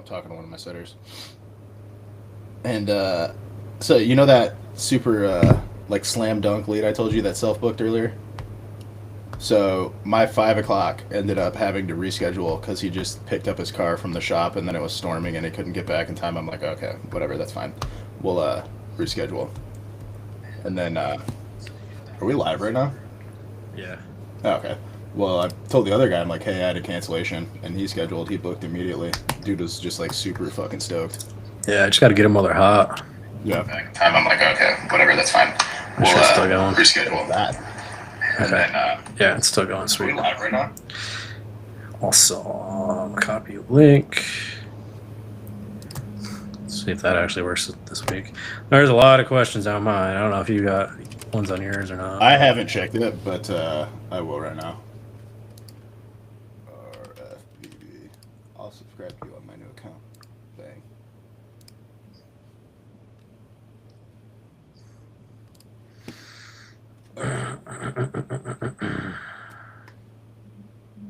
talking to one of my sitters, and so you know that super like slam dunk lead I told you that self booked earlier. So my 5 o'clock ended up having to reschedule because he just picked up his car from the shop and then it was storming and he couldn't get back in time. I'm like, okay, whatever, that's fine. We'll reschedule. And then are we live right now? Yeah. Oh, okay. Well, I told the other guy, I'm like, hey, I had a cancellation, and he scheduled. He booked immediately. Dude was just like super fucking stoked. Yeah, I just got to get them while they're hot. Yeah. Time. I'm like, okay, whatever, that's fine. I'm sure it's still going. Reschedule that. And then, yeah, it's still going. Sweet. Are we live right now? Also, copy link. Let's see if that actually works this week. There's a lot of questions on mine. I don't know if you got ones on yours or not. I haven't checked it, but I will right now. RFBB. I'll subscribe to you on my new account. Bang.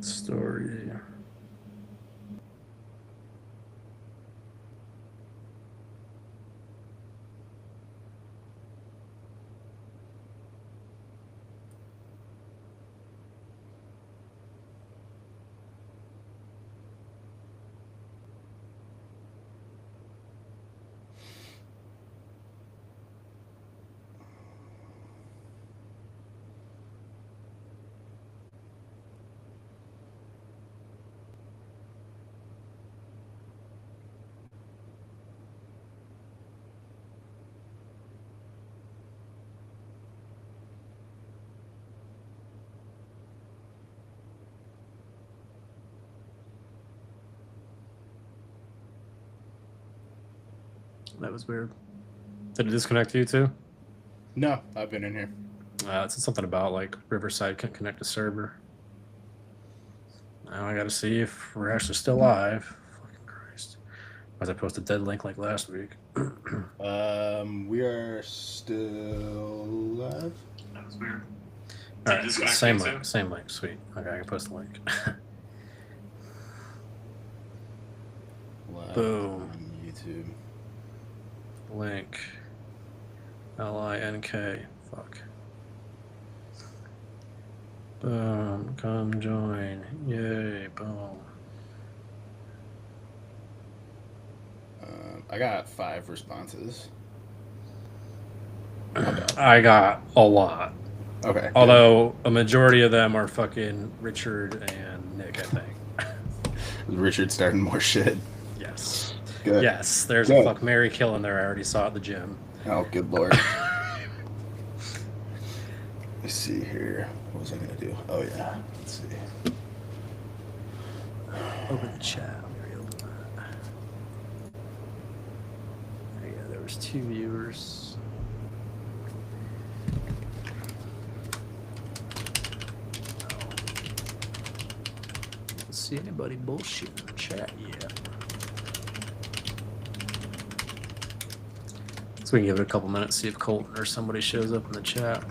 Story. That was weird. Did it disconnect you too? No, I've been in here. It said something about like Riverside can't connect to server. Now I got to see if we're actually still live. Fucking Christ! As I posted dead link like last week. We are still live. That was weird. All right, same link. Same link. Sweet. Okay, I can post the link. Live Boom. on YouTube. Link. LINK. Fuck. Boom. Come join. Yay. Boom. I got 5 responses. I got a lot. Okay. Although a majority of them are fucking Richard and Nick, I think. Richard starting more shit. Yes. Good. Yes, there's a fuck Mary kill in there. I already saw at the gym. Oh, good lord. Let's see here. What was I going to do? Oh, yeah. Let's see. Open the chat. Let me reopen that. There you go. There was 2 viewers. Don't see anybody bullshit in the chat yet. So we can give it a couple minutes, see if Colton or somebody shows up in the chat.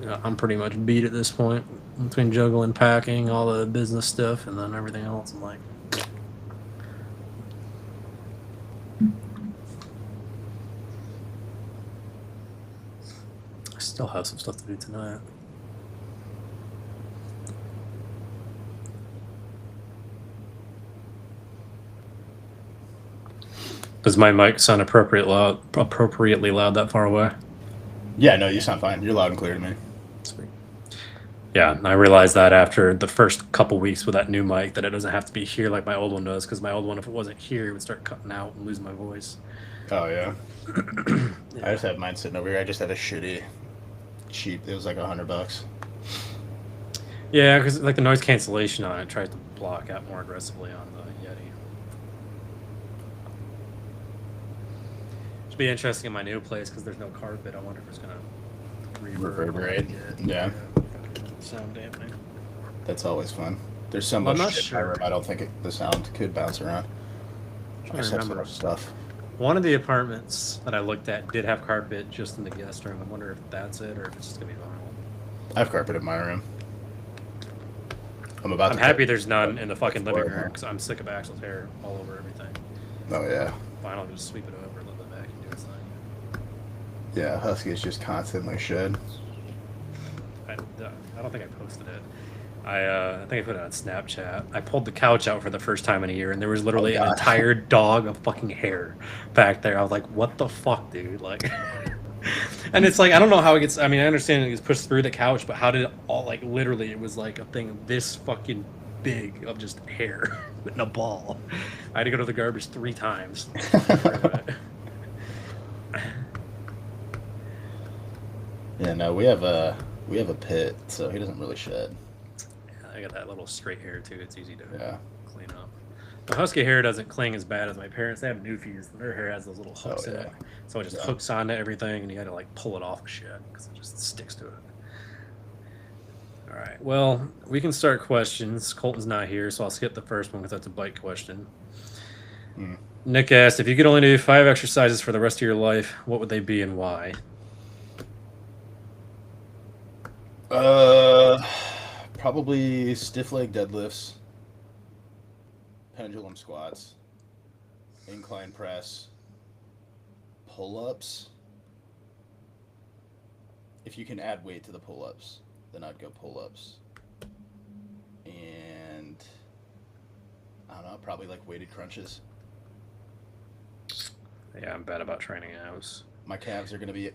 Yeah, I'm pretty much beat at this point. Between juggling, packing, all the business stuff, and then everything else, I'm like... I still have some stuff to do tonight. Does my mic sound appropriately loud that far away? Yeah, no, you sound fine. You're loud and clear to me. Sweet. Yeah, I realized that after the first couple weeks with that new mic that it doesn't have to be here like my old one does, because my old one, if it wasn't here, it would start cutting out and lose my voice. Oh, yeah. Yeah. I just have mine sitting over here. I just had a shitty, cheap. It was like $100. Yeah, because like the noise cancellation on it tries to block out more aggressively on the Yeti. Should be interesting in my new place because there's no carpet. I wonder if it's gonna Reverberate. Yeah. Sound dampening. That's always fun. There's so Well, much I'm not shit in my sure. room, I don't think the sound could bounce around. I Trying to just have so remember. much stuff. One of the apartments that I looked at did have carpet just in the guest room. I wonder if that's it or if it's just gonna be vinyl. I have carpet in my room. I'm happy there's none in the fucking living floor, room because I'm sick of Axel's hair all over everything. Oh yeah. Vinyl, just sweep it over, let the vacuum do its thing. Yeah, Husky is just constantly shed. I don't think I posted it. I think I put it on Snapchat. I pulled the couch out for the first time in a year, and there was literally an entire dog of fucking hair back there. I was like, "What the fuck, dude?" Like, and it's like I don't know how it gets. I mean, I understand it gets pushed through the couch, but how did it all like literally? It was like a thing this fucking big of just hair in a ball. I had to go to the garbage 3 times. Yeah, no, we have a pit, so he doesn't really shed. I got that little straight hair too. It's easy to clean up. The husky hair doesn't cling as bad as my parents. They have Newfies. Their hair has those little hooks in it, so it just hooks onto everything, and you got to like pull it off of shit because it just sticks to it. All right. Well, we can start questions. Colton's not here, so I'll skip the first one because that's a bike question. Nick asked, if you could only do 5 exercises for the rest of your life, what would they be and why? Probably stiff leg deadlifts, pendulum squats, incline press, pull-ups. If you can add weight to the pull-ups, then I'd go pull-ups. And I don't know, probably like weighted crunches. Yeah, I'm bad about training abs. My calves are going to be...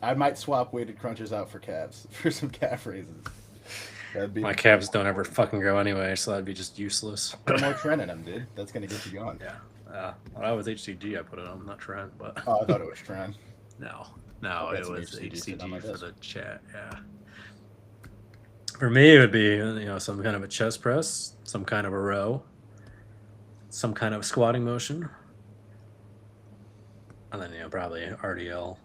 I might swap weighted crunches out for calves, for some calf raises. My calves don't ever fucking grow anyway, so that'd be just useless. Put more Tren in them, dude. That's going to get you going. Yeah. When I was HCG, I put it on, not Tren, but... Oh, I thought it was Tren. No, it was HCG for the chat, yeah. For me, it would be, some kind of a chest press, some kind of a row, some kind of squatting motion, and then, probably RDL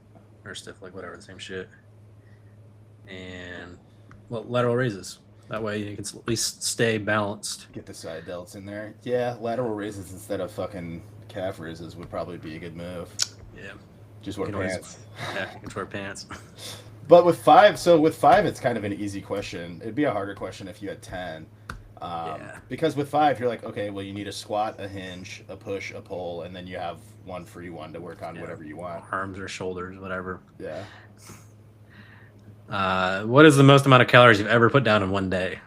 or stiff leg, whatever, the same shit. And, lateral raises. That way you can at least stay balanced. Get the side delts in there. Yeah, lateral raises instead of fucking calf raises would probably be a good move. Yeah. Just wear pants. You can wear pants. But with 5, it's kind of an easy question. It'd be a harder question if you had 10. Because with 5, you're like, okay, well, you need a squat, a hinge, a push, a pull, and then you have one free one to work on whatever you want. Arms or shoulders, whatever. Yeah. What is the most amount of calories you've ever put down in one day?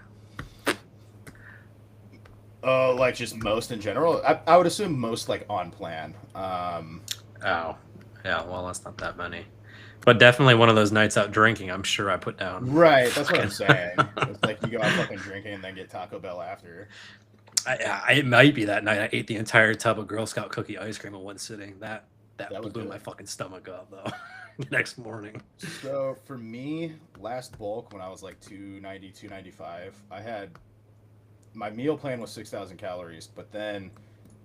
Like just most in general? I would assume most like on plan. Yeah, well, that's not that many. But definitely one of those nights out drinking, I'm sure I put down. Right, that's what I'm saying. It's like you go out fucking drinking and then get Taco Bell after. It might be that night I ate the entire tub of Girl Scout cookie ice cream in one sitting. That blew my fucking stomach up, though, the next morning. So for me, last bulk when I was like 290, 295, I had... My meal plan was 6,000 calories, but then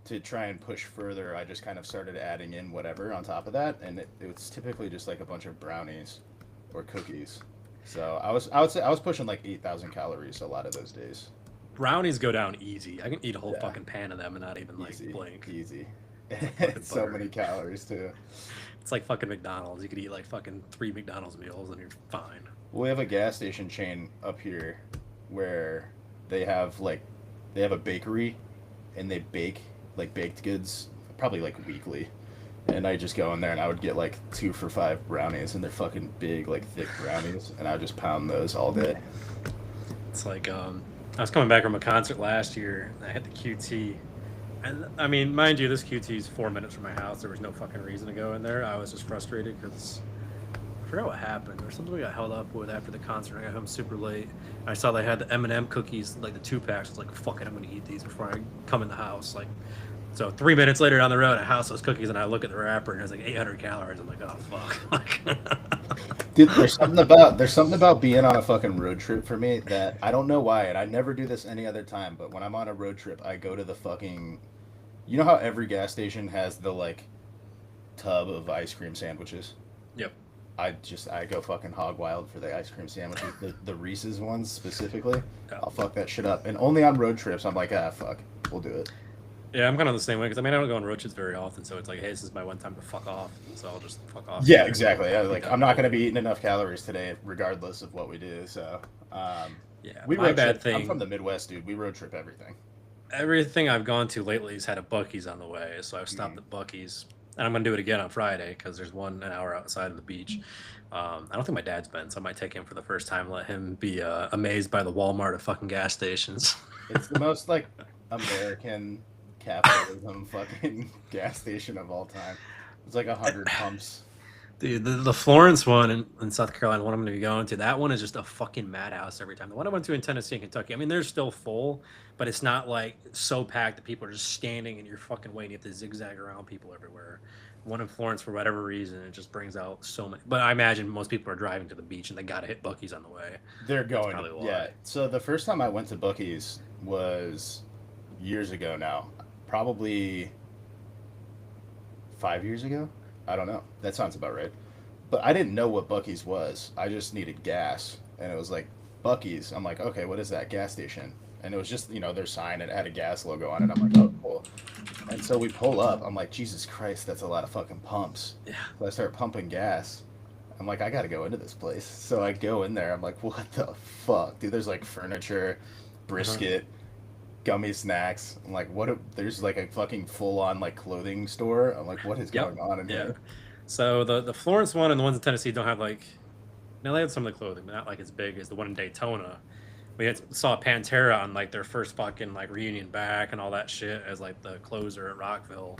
to try and push further, I just kind of started adding in whatever on top of that, and it was typically just like a bunch of brownies or cookies. So I would say I was pushing like 8,000 calories a lot of those days. Brownies go down easy. I can eat a whole fucking pan of them and not even blink. Easy. So many calories too. It's like fucking McDonald's. You could eat like fucking 3 McDonald's meals and you're fine. We have a gas station chain up here where they have a bakery and they bake like baked goods probably like weekly, and I just go in there and I would get like 2 for $5 brownies, and they're fucking big, like thick brownies, and I would just pound those all day. It's like I was coming back from a concert last year and I hit the QT, and I mean, mind you, this QT is 4 minutes from my house. There was no fucking reason to go in there. I was just frustrated because I forgot what happened. There was something we got held up with after the concert. I got home super late. I saw they had the M&M cookies, like the 2-packs. I was like, fuck it, I'm gonna eat these before I come in the house. Like, so 3 minutes later down the road, I house those cookies and I look at the wrapper and it's like 800 calories. I'm like, oh fuck. Dude, there's something about being on a fucking road trip for me that I don't know why, and I never do this any other time, but when I'm on a road trip, I go to the fucking... You know how every gas station has the like tub of ice cream sandwiches? Yep. I go fucking hog wild for the ice cream sandwiches, the Reese's ones specifically. I'll fuck that shit up. And only on road trips, I'm like, fuck, we'll do it. Yeah, I'm kind of the same way because I mean I don't go on road trips very often, so it's like, hey, this is my one time to fuck off, so I'll just fuck off. Yeah, There. exactly. Be Like done I'm with not it. going to be eating enough calories today, regardless of what we do. So Yeah, we my road bad trip. I'm from thing. the Midwest, dude. We road trip everything. Everything I've gone to lately has had a Bucky's on the way, so I've stopped Mm. at Bucky's, and I'm gonna do it again on Friday because there's one an hour outside of the beach. I don't think my dad's been, so I might take him for the first time. Let him be amazed by the Walmart of fucking gas stations. It's the most like American capitalism fucking gas station of all time. It's like 100 pumps. Dude, the Florence one in South Carolina, one I'm going to be going to, that one is just a fucking madhouse every time. The one I went to in Tennessee and Kentucky, I mean, they're still full, but it's not like so packed that people are just standing in your fucking way and you have to zigzag around people everywhere. One in Florence, for whatever reason, it just brings out so many. But I imagine most people are driving to the beach and they got to hit Bucky's on the way. They're That's going to, probably yeah. why. So the first time I went to Buc-ee's was years ago now. Probably 5 years ago. I don't know. That sounds about right. But I didn't know what Bucky's was. I just needed gas, and it was like Bucky's. I'm like, okay, what is that gas station? And it was just their sign and it had a gas logo on it. I'm like, oh, cool. And so we pull up. I'm like, Jesus Christ, that's a lot of fucking pumps. Yeah. So I start pumping gas. I'm like, I gotta go into this place. So I go in there. I'm like, what the fuck, dude? There's like furniture, Uh-huh. brisket, gummy snacks. I'm like, what? There's like a fucking full on like clothing store. I'm like, what is Yep. going on in Yeah. here? So the Florence one and the ones in Tennessee don't have like. Now they have some of the clothing, but not like as big as the one in Daytona. Saw Pantera on like their first fucking like reunion back and all that shit as like the closer at Rockville,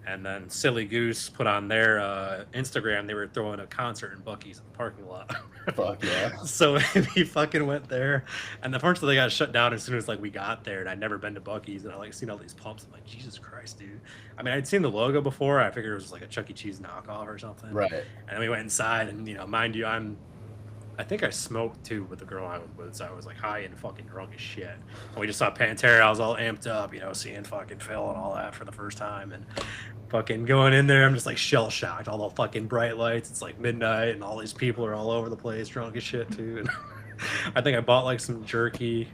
and then Silly Goose put on their Instagram they were throwing a concert in Bucky's in the parking lot. Fuck yeah. So we fucking went there, and unfortunately they got shut down as soon as like we got there, and I'd never been to Bucky's, and I like seen all these pumps. I'm like, Jesus Christ, dude. I mean, I'd seen the logo before. I figured it was like a Chuck E. Cheese knockoff or something. Right. And then we went inside, and mind you, I think I smoked too with the girl I was with, so I was like high and fucking drunk as shit. And we just saw Pantera. I was all amped up, seeing fucking Phil and all that for the first time, and fucking going in there. I'm just like shell shocked. All the fucking bright lights. It's like midnight, and all these people are all over the place, drunk as shit too. And I think I bought like some jerky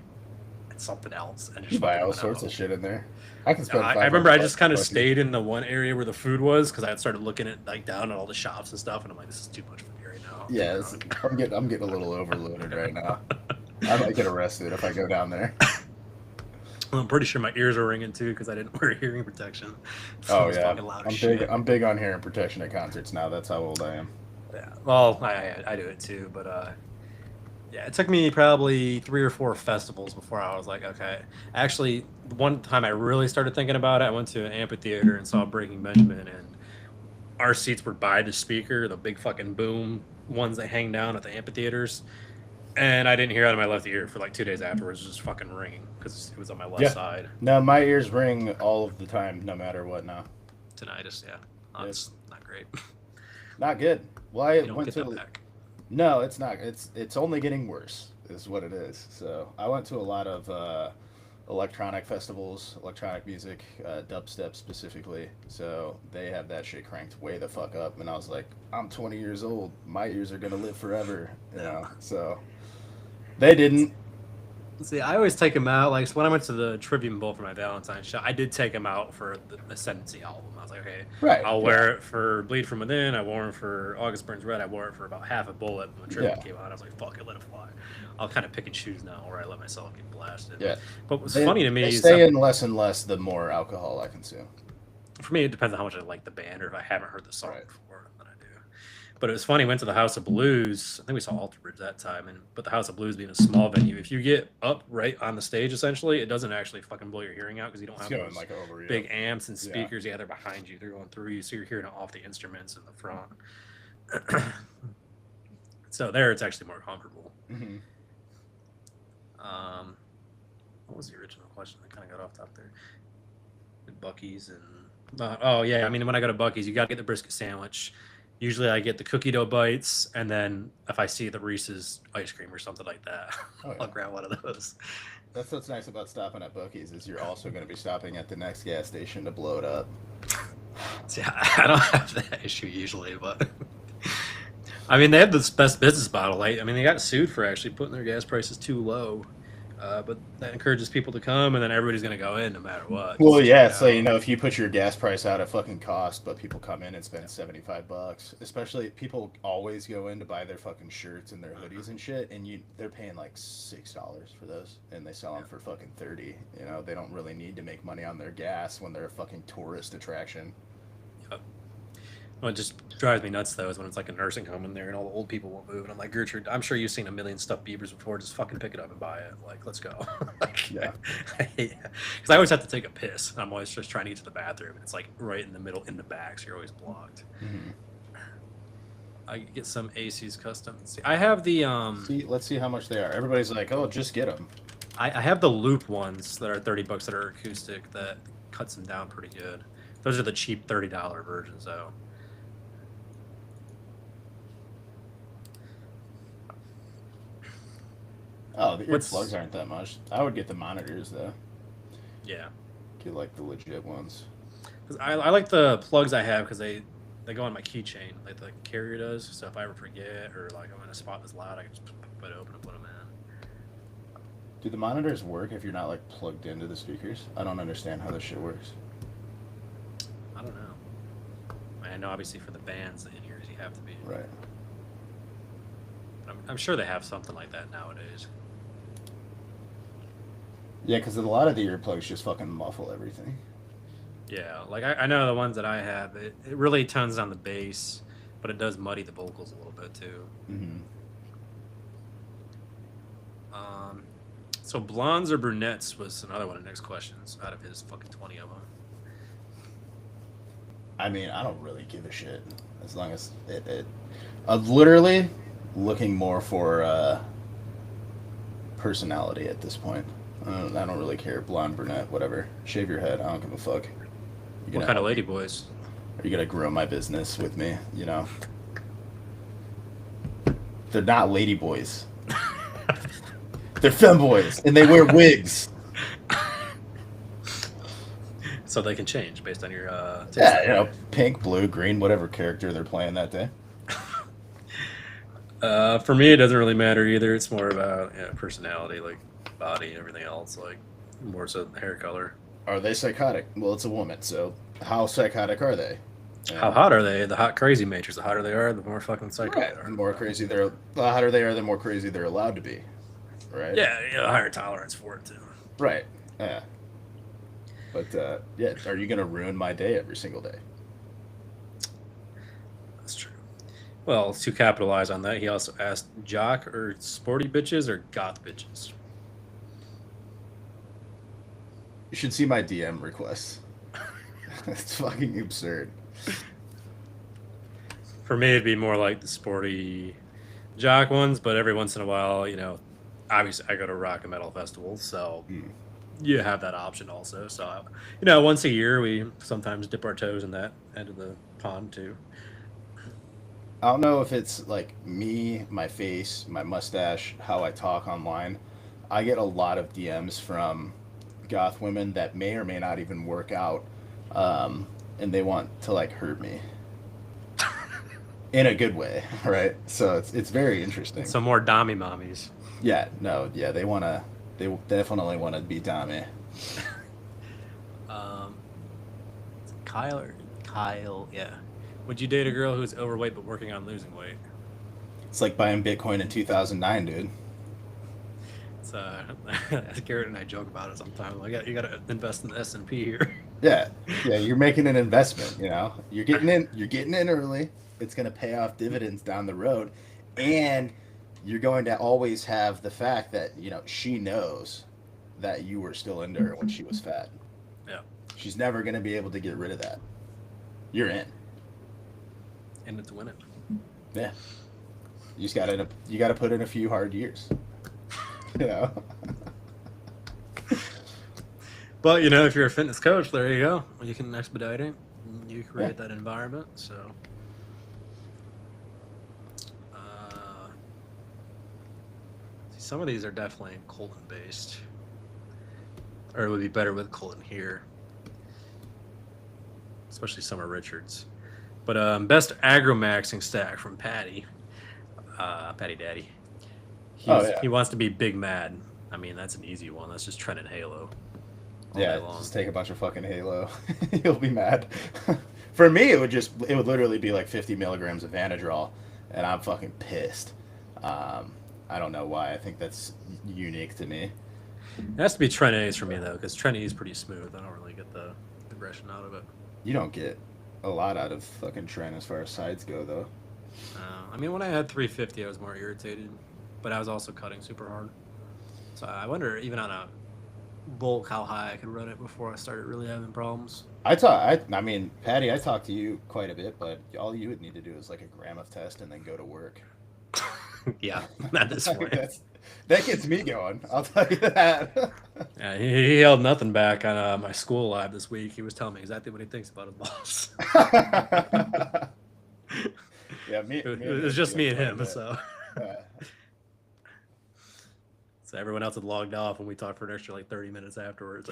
and something else, and You just buy fucking all went sorts out. of shit in there. I can spend I five remember hundred I bucks just kind of at Buc-ee's. stayed in the one area where the food was because I had started looking at like down at all the shops and stuff, and I'm like, this is too much for me right now. I'm too Yeah, drunk. I'm getting a little overloaded right now. I might get arrested if I go down there. I'm pretty sure my ears are ringing too because I didn't wear hearing protection. So it Oh was yeah, fucking loud I'm as big. shit. I'm big on hearing protection at concerts now. That's how old I am. Yeah. Well, I do it too, but yeah, it took me probably 3 or 4 festivals before I was like, okay. Actually, one time I really started thinking about it, I went to an amphitheater and saw Breaking Benjamin, and our seats were by the speaker, the big fucking boom ones that hang down at the amphitheaters. And I didn't hear out of my left ear for like 2 days afterwards, just fucking ringing because it was on my left Yeah. side. No, my ears ring all of the time, no matter what. Now, Tinnitus, yeah. Yep. It's not great. not good. Well, I You don't went get to. that back. No, it's not. It's only getting worse, is what it is. So I went to a lot of electronic festivals, electronic music, dubstep specifically. So they have that shit cranked way the fuck up, and I was like, I'm 20 years old. My ears are gonna live forever, So they didn't. See, I always take them out. Like, so when I went to the Trivium Bowl for my Valentine's show, I did take them out for the Ascendancy album. I was like, okay, Right. I'll yeah. wear it for Bleed From Within. I wore it for August Burns Red. I wore it for about half a bullet when Trivium Yeah. came out. I was like, fuck it, let it fly. I'll kind of pick and choose now where I let myself get blasted. Yeah. But what's They, funny to me they is stay in less and less the more alcohol I consume. for me, it depends on how much I like the band or if I haven't heard the song Right. before than I do. But it was funny. Went to the House of Blues. I think we saw Alter Bridge that time, but the House of Blues being a small venue, if you get up right on the stage, essentially, it doesn't actually fucking blow your hearing out because you don't It's have going those like over you. big amps and Yeah. speakers. Yeah, they're behind you. They're going through you, so you're hearing it off the instruments in the front. So there, it's actually more comfortable. hmm What was the original question? I kind of got off top there. Bucky's and oh yeah, I mean when I go to Bucky's, you gotta get the brisket sandwich. Usually I get the cookie dough bites, and then if I see the Reese's ice cream or something like that, Oh, yeah. I'll grab one of those. That's what's nice about stopping at Buc-ee's is you're also going to be stopping at the next gas station to blow it up. See, I don't have that issue usually, but I mean they have the best business model. I mean they got sued for actually putting their gas prices too low. But that encourages people to come, and then everybody's gonna go in no matter what. Well, just to yeah, check it so you out. know, if you put your gas price out at fucking cost, but people come in and spend $75, especially people always go in to buy their fucking shirts and their hoodies and shit, and they're paying like $6 for those, and they sell them for fucking 30. You know, they don't really need to make money on their gas when they're a fucking tourist attraction. Yep. What just drives me nuts though is when it's like a nursing home in there and all the old people won't move, and I'm like, Gertrude, I'm sure you've seen a million stuffed beavers before. Just fucking pick it up and buy it. Like, let's go. Like, Yeah. because I always have to take a piss. I'm always just trying to get to the bathroom, and it's like right in the middle, in the back, so you're always blocked. Mm-hmm. I get some AC's custom. See, I have the Let's see how much they are. Everybody's like, "Oh, just get them." I have the loop ones that are $30 that are acoustic that cuts them down pretty good. Those are the cheap $30 versions though. Oh, the What's- earplugs aren't that much. I would get the monitors though. Yeah. Get like the legit ones. Because I like the plugs I have because they go on my keychain like the carrier does. So if I ever forget or like I'm in a spot that's loud, I can just put it open and put them in. Do the monitors work if you're not like plugged into the speakers? I don't understand how this shit works. I don't know. I know obviously for the bands, the in-ears you have to be. Right. I'm sure they have something like that nowadays. Yeah, because a lot of the earplugs just fucking muffle everything. Yeah, like I know the ones that I have, it really tones down the bass, but it does muddy the vocals a little bit too. Mm-hmm. So blondes or brunettes was another one of Nick's questions out of his fucking 20 of them. I mean, I don't really give a shit as long as I'm literally looking more for personality at this point. I don't really care, blonde, brunette, whatever. Shave your head. I don't give a fuck. What kind of lady boys? Are you gonna grow my business with me? You know, they're not lady boys. They're femboys, and they wear wigs. So they can change based on your taste. Yeah, you know, pink, blue, green, whatever character they're playing that day. For me, it doesn't really matter either. It's more about personality, like body and everything else, like more so hair color. Are they psychotic? Well, it's a woman, so how psychotic are they? How hot are they? The hot crazy matrix. The hotter they are, the more fucking psycho Right. they are. The more crazy the hotter they are, the more crazy they're allowed to be. Right? Yeah, higher tolerance for it too. Right. Yeah. But yeah, are you gonna ruin my day every single day? That's true. Well, to capitalize on that, he also asked jock or sporty bitches or goth bitches. You should see my DM requests. It's fucking absurd. For me, it'd be more like the sporty jock ones, but every once in a while, obviously I go to rock and metal festivals, so you have that option also. So, once a year, we sometimes dip our toes in that end of the pond too. I don't know if it's like me, my face, my mustache, how I talk online. I get a lot of DMs from goth women that may or may not even work out, and they want to like hurt me in a good way, right? So it's very interesting. Some more dommy mommies. Yeah, no, yeah, they definitely want to be Dami. Kyle, yeah. Would you date a girl who's overweight but working on losing weight? It's like buying Bitcoin in 2009, dude. It's Garrett and I joke about it sometimes. Like, you got to invest in the S&P here. Yeah, you're making an investment. You're getting in early. It's going to pay off dividends down the road, and you're going to always have the fact that she knows that you were still into her when she was fat. Yeah, she's never going to be able to get rid of that. You're in. In it to win it. Yeah, you just got to put in a few hard years. But if you're a fitness coach, there you go. You can expedite it. You create that environment. So, some of these are definitely Colton based, or it would be better with Colton here, especially Summer Richards. But best aggro-maxing stack from Patty Daddy. He wants to be Big Mad. I mean, that's an easy one. That's just Tren and Halo. All Yeah, day long. just take a bunch of fucking Halo. You'll be mad. For me, it would literally be like 50 milligrams of Vanadrol, and I'm fucking pissed. Um, I don't know why. I think that's unique to me. It has to be Tren A's for me though, because Tren E is pretty smooth. I don't really get the aggression out of it. You don't get a lot out of fucking Tren as far as sides go, though. I mean, when I had 350, I was more irritated, but I was also cutting super hard. So I wonder, even on a bulk, how high I could run it before I started really having problems. I mean, Patty, I talked to you quite a bit, but all you would need to do is like a gram of test and then go to work. Yeah, at this point. That gets me going. I'll tell you that. Yeah, he held nothing back on my school lab this week. He was telling me exactly what he thinks about his boss. Yeah, It was just me and him, so. Yeah. So everyone else had logged off, and we talked for an extra like 30 minutes afterwards.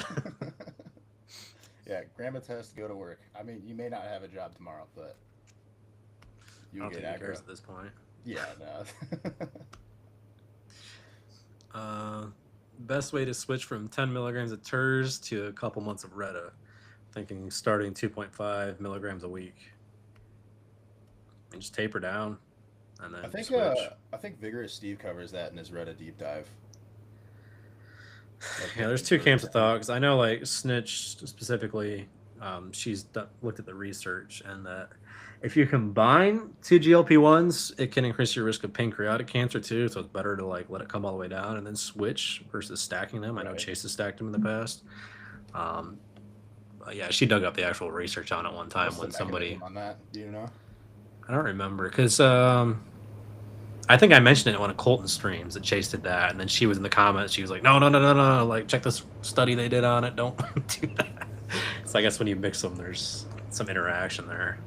Yeah, gram of test, go to work. I mean, you may not have a job tomorrow, but I you don't get think he cares aggro. at this point. Yeah, no. Best way to switch from 10 milligrams of TERS to a couple months of Retta. Thinking starting 2.5 milligrams a week. And just taper down, and then switch. I think Vigorous Steve covers that in his Reddit deep dive. Like Yeah, there's two camps of thought, because I know like Snitch specifically, looked at the research, and that if you combine two GLP-1s, it can increase your risk of pancreatic cancer too. So it's better to like let it come all the way down and then switch versus stacking them. I know Right. Chase has stacked them in the past. But yeah, she dug up the actual research on it one time What's the when somebody, mechanism on that? Do you know? I don't remember, because I think I mentioned it in one of Colton's streams that Chase did that, and then she was in the comments. She was like, "No, no, no, no, no! Like, check this study they did on it. Don't do that." So I guess when you mix them, there's some interaction there.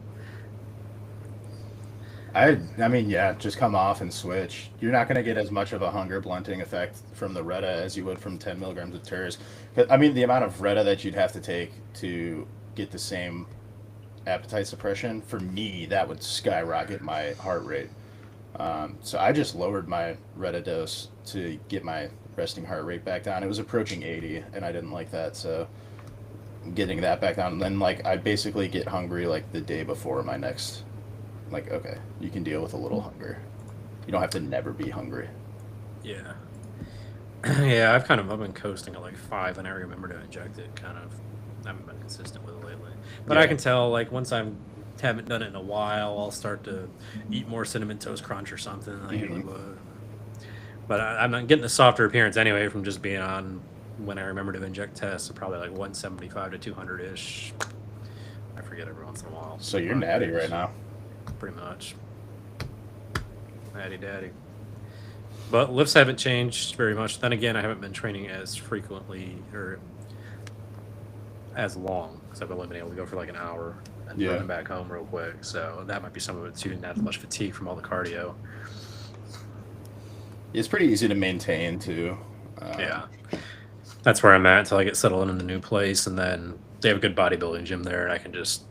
I mean, yeah, just come off and switch. You're not going to get as much of a hunger blunting effect from the Retta as you would from 10 milligrams of TERS. But I mean, the amount of Retta that you'd have to take to get the same appetite suppression, for me, that would skyrocket my heart rate. So I just lowered my Retta dose to get my resting heart rate back down. It was approaching 80, and I didn't like that, so getting that back down. And then, like, I basically get hungry, like, the day before my next. Like, okay, you can deal with a little hunger. You don't have to never be hungry. Yeah, yeah. I've been coasting at like 5, and I remember to inject it. Kind of, I haven't been consistent with it lately. But I Yeah. can tell like once I haven't done it in a while, I'll start to eat more cinnamon toast crunch or something. But I'm not getting a softer appearance anyway from just being on when I remember to inject tests. So probably like 175 to 200 ish. I forget every once in a while. So you're natty right now. Pretty much. Natty daddy. But lifts haven't changed very much. Then again, I haven't been training as frequently or as long because I've only been able to go for like an hour and Yeah. run back home real quick. So that might be some of it too. Not as much fatigue from all the cardio. It's pretty easy to maintain too. Yeah. That's where I'm at until I get settled in the new place, and then they have a good bodybuilding gym there, and I can just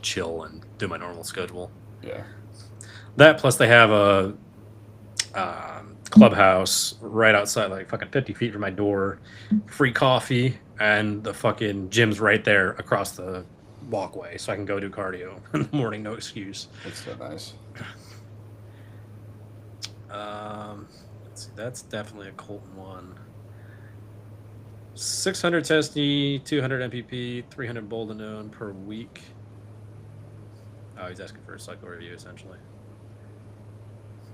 chill and do my normal schedule. Yeah. That plus they have a clubhouse right outside, like fucking 50 feet from my door, free coffee, and the fucking gym's right there across the walkway, so I can go do cardio in the morning, no excuse. It's so nice. Let's see, that's definitely a Colton one. 600 testy, 200 MPP, 300 Boldenone per week. Oh, he's asking for a cycle review, essentially.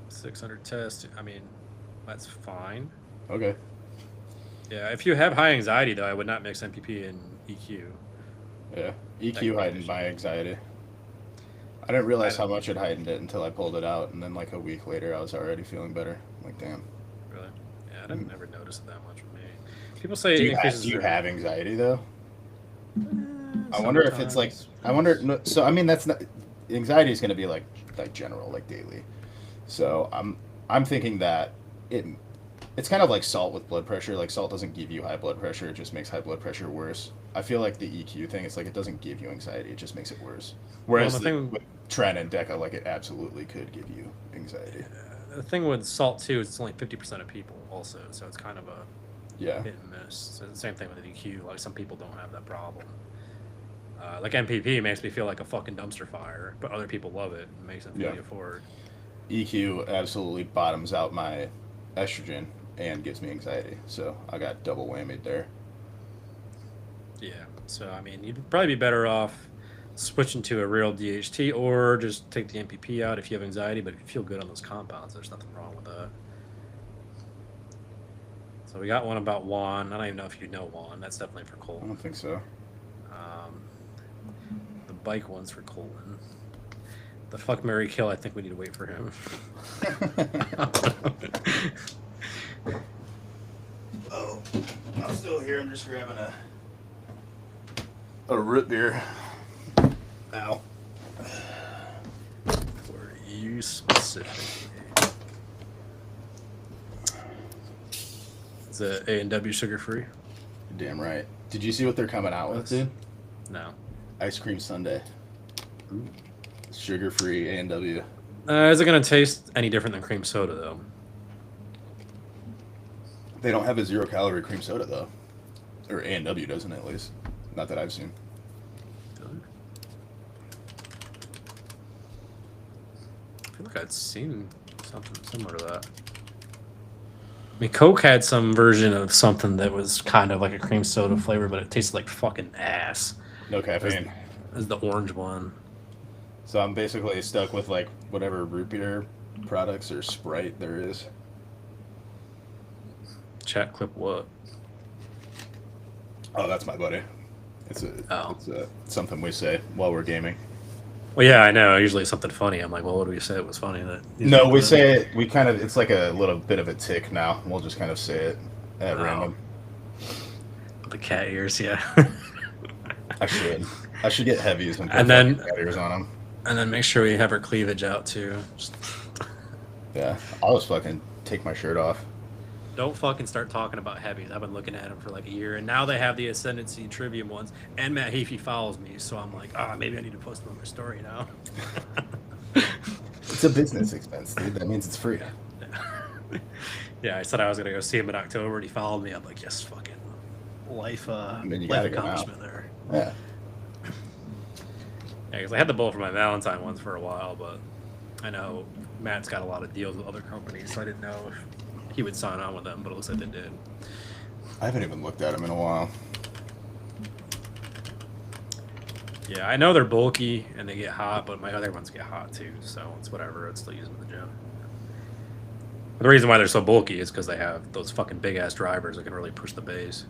600 tests. I mean, that's fine. Okay. Yeah, if you have high anxiety, though, I would not mix MPP and EQ. Yeah. EQ heightened my anxiety. I didn't realize how much it heightened it until I pulled it out, and then like a week later, I was already feeling better. I'm like, damn. Really? Yeah, I didn't never notice it that much with me. People say Do it you, increases do you their- have anxiety though? I wonder if it's like. I wonder. No, so I mean, that's not. Anxiety is going to be like general, like daily. So I'm thinking that it's kind of like salt with blood pressure. Like salt doesn't give you high blood pressure; it just makes high blood pressure worse. I feel like the EQ thing, it's like it doesn't give you anxiety; it just makes it worse. Whereas Well, the thing- with Tren and Deca, like it absolutely could give you anxiety. The thing with salt too is it's only 50% of people also, so it's kind of a Yeah. hit and miss. So the same thing with the EQ. Like some people don't have that problem. Like MPP makes me feel like a fucking dumpster fire, but other people love it. It makes them feel Yeah. euphoric. EQ absolutely bottoms out my estrogen and gives me anxiety. So I got double whammied there. Yeah. So I mean, you'd probably be better off switching to a real DHT or just take the MPP out if you have anxiety. But if you feel good on those compounds, there's nothing wrong with that. So we got one about Juan. I don't even know if you know Juan. That's definitely for I Colton. don't think so. The bike one's for Colton. The fuck Mary Kill, I think we need to wait for him. Oh, I'm still here. I'm just grabbing a root beer. Ow. For you specifically. Is it A&W sugar free? Damn right. Did you see what they're coming out with, dude? No. Ice cream sundae. Sugar-free A&W. Is it going to taste any different than cream soda, though? They don't have a zero-calorie cream soda, though. Or A&W doesn't, at least. Not that I've seen. I feel like I'd seen something similar to that. I mean, Coke had some version of something that was kind of like a cream soda flavor, but it tasted like fucking ass. No caffeine. Is the orange one. So I'm basically stuck with, like, whatever root beer products or Sprite there is. Chat clip what? Oh, that's my buddy. It's something we say while we're gaming. Well, yeah, I know. Usually it's something funny. I'm like, well, what do we say? It was funny that. No, we say it. We kind of. It's like a little bit of a tick now. We'll just kind of say it at random. The cat ears, yeah. I should. I should get heavies and put And then- cat ears on them. And then make sure we have our cleavage out too. Just Yeah, I'll just fucking take my shirt off. don't fucking start talking about heavies. I've been looking at them for like a year, and now they have the Ascendancy Trivium ones. And Matt Heafy follows me, so I'm like, maybe I need to post them on my story now. It's a business expense, dude. That means it's free. Yeah, I said I was gonna go see him in October, and he followed me. I'm like, yes, fucking life, mean, you life gotta go accomplishment there. Yeah. Yeah, because I had the bowl for my Valentine ones for a while, but I know Matt's got a lot of deals with other companies, so I didn't know if he would sign on with them, but it looks like they did. I haven't even looked at them in a while. Yeah, I know they're bulky and they get hot, but my other ones get hot too, so it's whatever. I'd still use them in the gym. The reason why they're so bulky is because they have those fucking big ass drivers that can really push the base.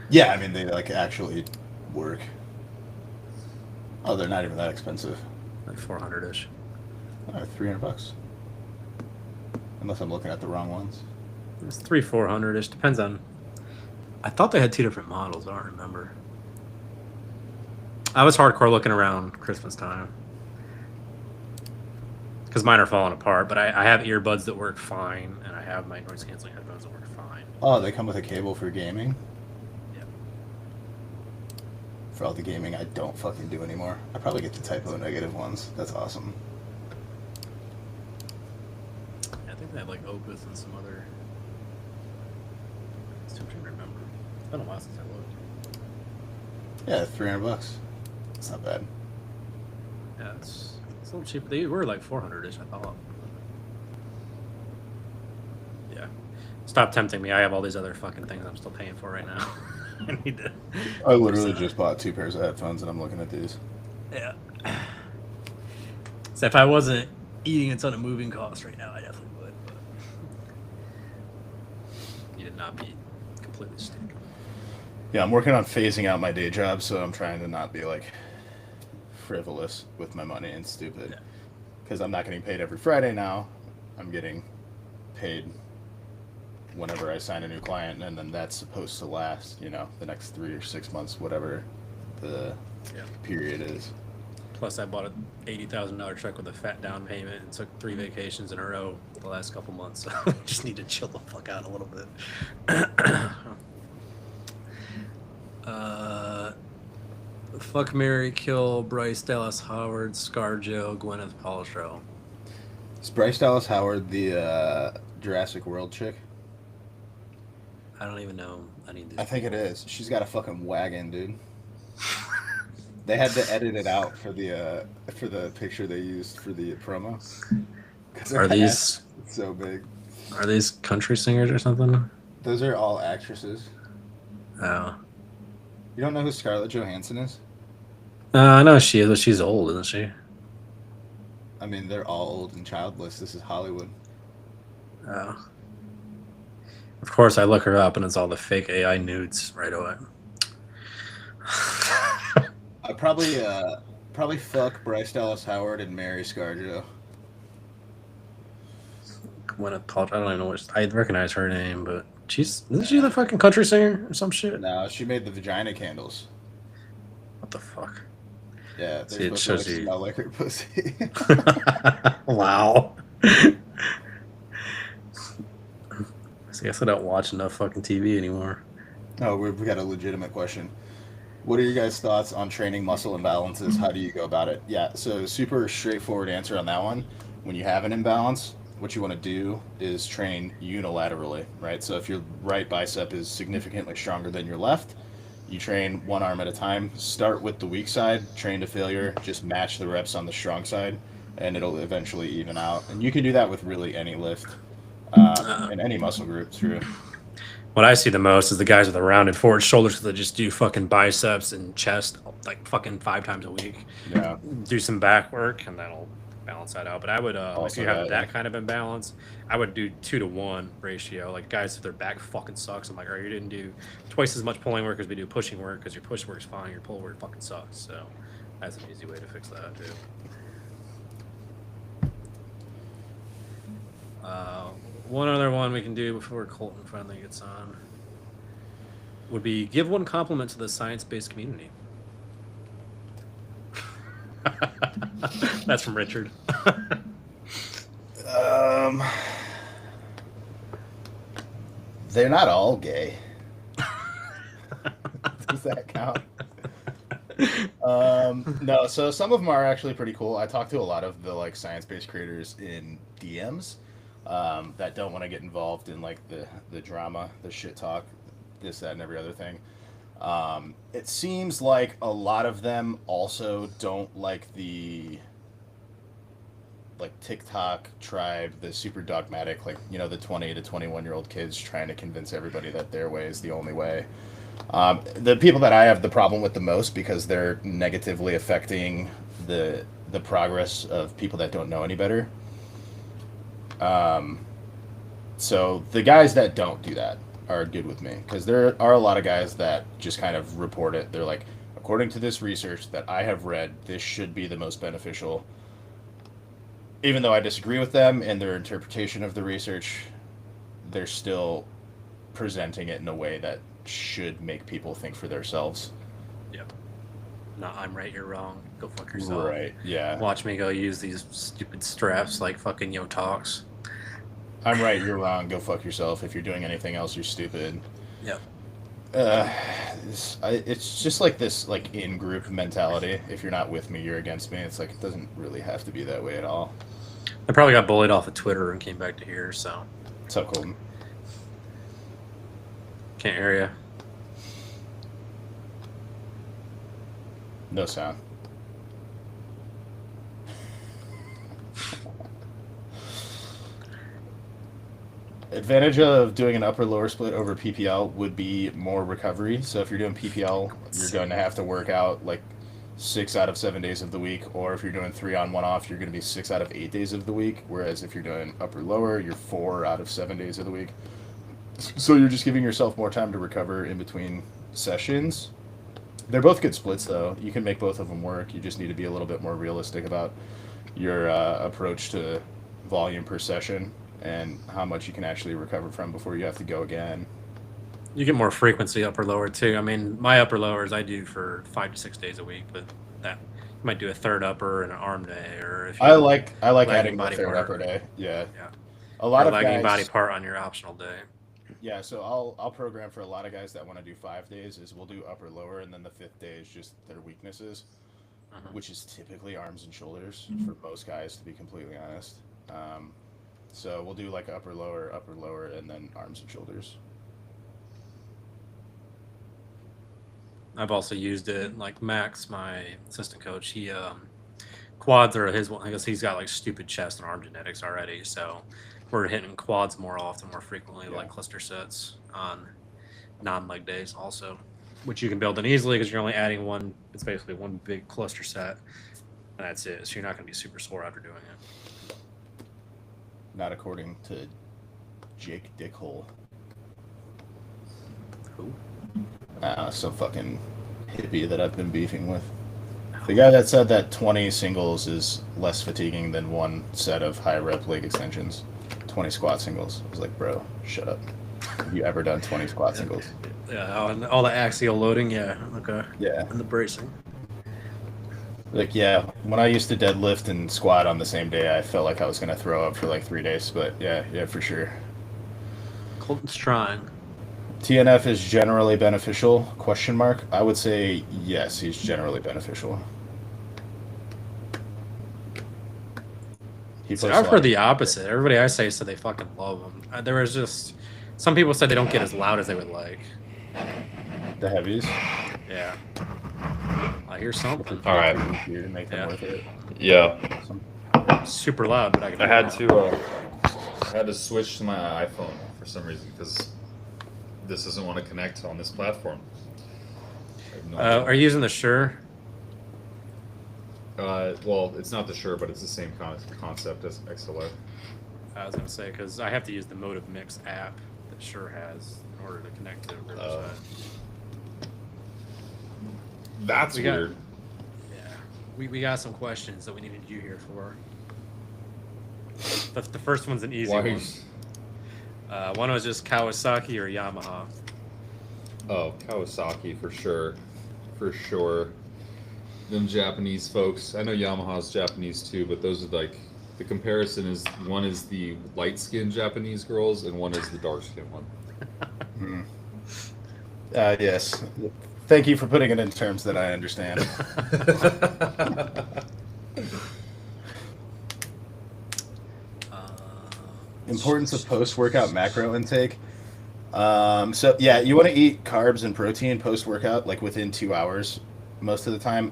Yeah, I mean they like actually work. Oh, they're not even that expensive. Like 400-ish. $300. Unless I'm looking at the wrong ones. It's 300-400-ish. Depends on. I thought they had two different models. I don't remember. I was hardcore looking around Christmas time because mine are falling apart. But I have earbuds that work fine, and I have my noise canceling headphones that work fine. Oh, they come with a cable for gaming? Yep. For all the gaming I don't fucking do anymore. I probably get the typo negative ones. That's awesome. I think they have like Opus and some other. I'm still trying to remember. It's been a while since I looked. Yeah, $300. It's not bad. Yeah, it's a little cheaper. They were like 400-ish, I thought. Yeah. Stop tempting me. I have all these other fucking things I'm still paying for right now. I need to. I literally just bought 2 pairs of headphones and I'm looking at these. Yeah. So if I wasn't eating a ton of moving costs right now, I definitely would. But you did not be completely stupid. Yeah, I'm working on phasing out my day job, so I'm trying to not be like frivolous with my money and stupid. Because I'm not getting paid every Friday now. I'm getting paid whenever I sign a new client, and then that's supposed to last, the next 3 or 6 months, whatever the period is. Plus, I bought an $80,000 truck with a fat down payment and took 3 vacations in a row the last couple months. So I just need to chill the fuck out a little bit. Fuck, Mary, kill Bryce Dallas Howard, ScarJo, Gwyneth Paltrow. Is Bryce Dallas Howard the Jurassic World chick? I don't even know any of these I think it people. is. She's got a fucking wagon, dude. They had to edit it out for the picture they used for the promo because her Are ass these is so big. are these country singers or something? Those are all actresses. Oh, You don't know who Scarlett Johansson is? I know she is, but she's old, isn't she? I mean, they're all old and childless. This is Hollywood. Oh, of course. I look her up, and it's all the fake AI nudes right away. I probably fuck Bryce Dallas Howard and marry ScarJo. Gwyneth Paltrow. I don't even know what I recognize her name, but isn't she the fucking country singer or some shit? No, she made the vagina candles. What the fuck? Yeah, they're See, it supposed to like shows you. smell like her pussy. Wow. I guess I don't watch enough fucking TV anymore. Oh, we've got a legitimate question. What are your guys' thoughts on training muscle imbalances? How do you go about it? Yeah, so super straightforward answer on that one. When you have an imbalance, what you want to do is train unilaterally, right? So if your right bicep is significantly stronger than your left, you train one arm at a time. Start with the weak side, train to failure, just match the reps on the strong side, and it'll eventually even out. And you can do that with really any lift and any muscle group, true. What I see the most is the guys with the rounded forward shoulders that just do fucking biceps and chest like fucking 5 times a week. Yeah, Do some back work and that'll balance that out. But I would, if also you have that. that kind of imbalance, I would do 2-to-1 ratio. Like guys, if their back fucking sucks, I'm like, all right, you didn't do twice as much pulling work as we do pushing work because your push work's fine, your pull work fucking sucks. So that's an easy way to fix that too. One other one we can do before Colton finally gets on would be give one compliment to the science-based community. That's from Richard. Um, they're not all gay. Does that count? No, so some of them are actually pretty cool. I talked to a lot of the like science-based creators in DMs that don't want to get involved in like the drama, the shit talk, this, that, and every other thing. It seems like a lot of them also don't like the like TikTok tribe, the super dogmatic, like the 20 to 21-year-old kids trying to convince everybody that their way is the only way. The people that I have the problem with the most because they're negatively affecting the progress of people that don't know any better. So the guys that don't do that are good with me because there are a lot of guys that just kind of report it. They're like, according to this research that I have read, this should be the most beneficial. Even though I disagree with them and their interpretation of the research, they're still presenting it in a way that should make people think for themselves. Yep. No, I'm right, you're wrong. Go fuck yourself. Right, yeah. Watch me go use these stupid straps like fucking Yo Talks. I'm right, you're wrong. Go fuck yourself. If you're doing anything else, you're stupid. Yep. It's just like this like in-group mentality. If you're not with me, you're against me. It's like it doesn't really have to be that way at all. I probably got bullied off of Twitter and came back to here, so. What's up, Colton? Can't hear you. No sound. Advantage of doing an upper lower split over PPL would be more recovery. So if you're doing PPL, you're going to have to work out like 6 out of 7 days of the week, or if you're doing 3 on 1 off, you're going to be 6 out of 8 days of the week. Whereas if you're doing upper lower, you're 4 out of 7 days of the week. So you're just giving yourself more time to recover in between sessions. They're both good splits, though. You can make both of them work. You just need to be a little bit more realistic about your approach to volume per session and how much you can actually recover from before you have to go again. You get more frequency upper lower too. I mean, my upper lowers I do for 5 to 6 days a week, but that you might do a third upper and an arm day, or if you I like adding the body third part. upper day. Yeah, Yeah. a lot or of lagging guys. body part on your optional day. Yeah, so I'll program for a lot of guys that want to do 5 days. Is we'll do upper lower, and then the fifth day is just their weaknesses, which is typically arms and shoulders for most guys, to be completely honest. So we'll do like upper lower, and then arms and shoulders. I've also used it. Like Max, my assistant coach, he quads are his one. I guess he's got like stupid chest and arm genetics already, so we're hitting quads more often, more frequently, Yeah. like cluster sets on non-leg days also, which you can build in easily because you're only adding one. It's basically one big cluster set, and that's it. So you're not going to be super sore after doing it. Not according to Jake Dickhole. Who? Some fucking hippie that I've been beefing with. The guy that said that 20 singles is less fatiguing than one set of high rep leg extensions. 20 squat singles. I was like, bro, shut up. Have you ever done 20 squat singles? Yeah, and all the axial loading, yeah, okay. Yeah. And the bracing. Like, yeah, when I used to deadlift and squat on the same day, I felt like I was going to throw up for like 3 days. But yeah, for sure. Colton's trying. TNF is generally beneficial? Question mark. I would say yes, he's generally beneficial. See, I've heard the opposite. Everybody I say said they fucking love them. There was just some people said they don't get as loud as they would like. The heavies. Yeah. I hear something. All right. Here to make them Yeah. worth it. Yeah. Awesome. Super loud, but I can. I had to switch to my iPhone for some reason because this doesn't want to connect on this platform. I have no idea. Are you using the Shure? Well, it's not the Shure, but it's the same concept as XLR. I was gonna say because I have to use the Motive Mix app that Shure has in order to connect to Riverside. That's We got- weird. Yeah, we got some questions that we needed you here for. The first one's an easy Why? one. One was just Kawasaki or Yamaha. Oh, Kawasaki for sure. For sure. Them Japanese folks. I know Yamaha's Japanese too, but those are like the comparison is one is the light skinned Japanese girls and one is the dark skinned one. Yes. Thank you for putting it in terms that I understand. Importance of post-workout macro intake. So yeah, you want to eat carbs and protein post-workout, like within 2 hours, most of the time.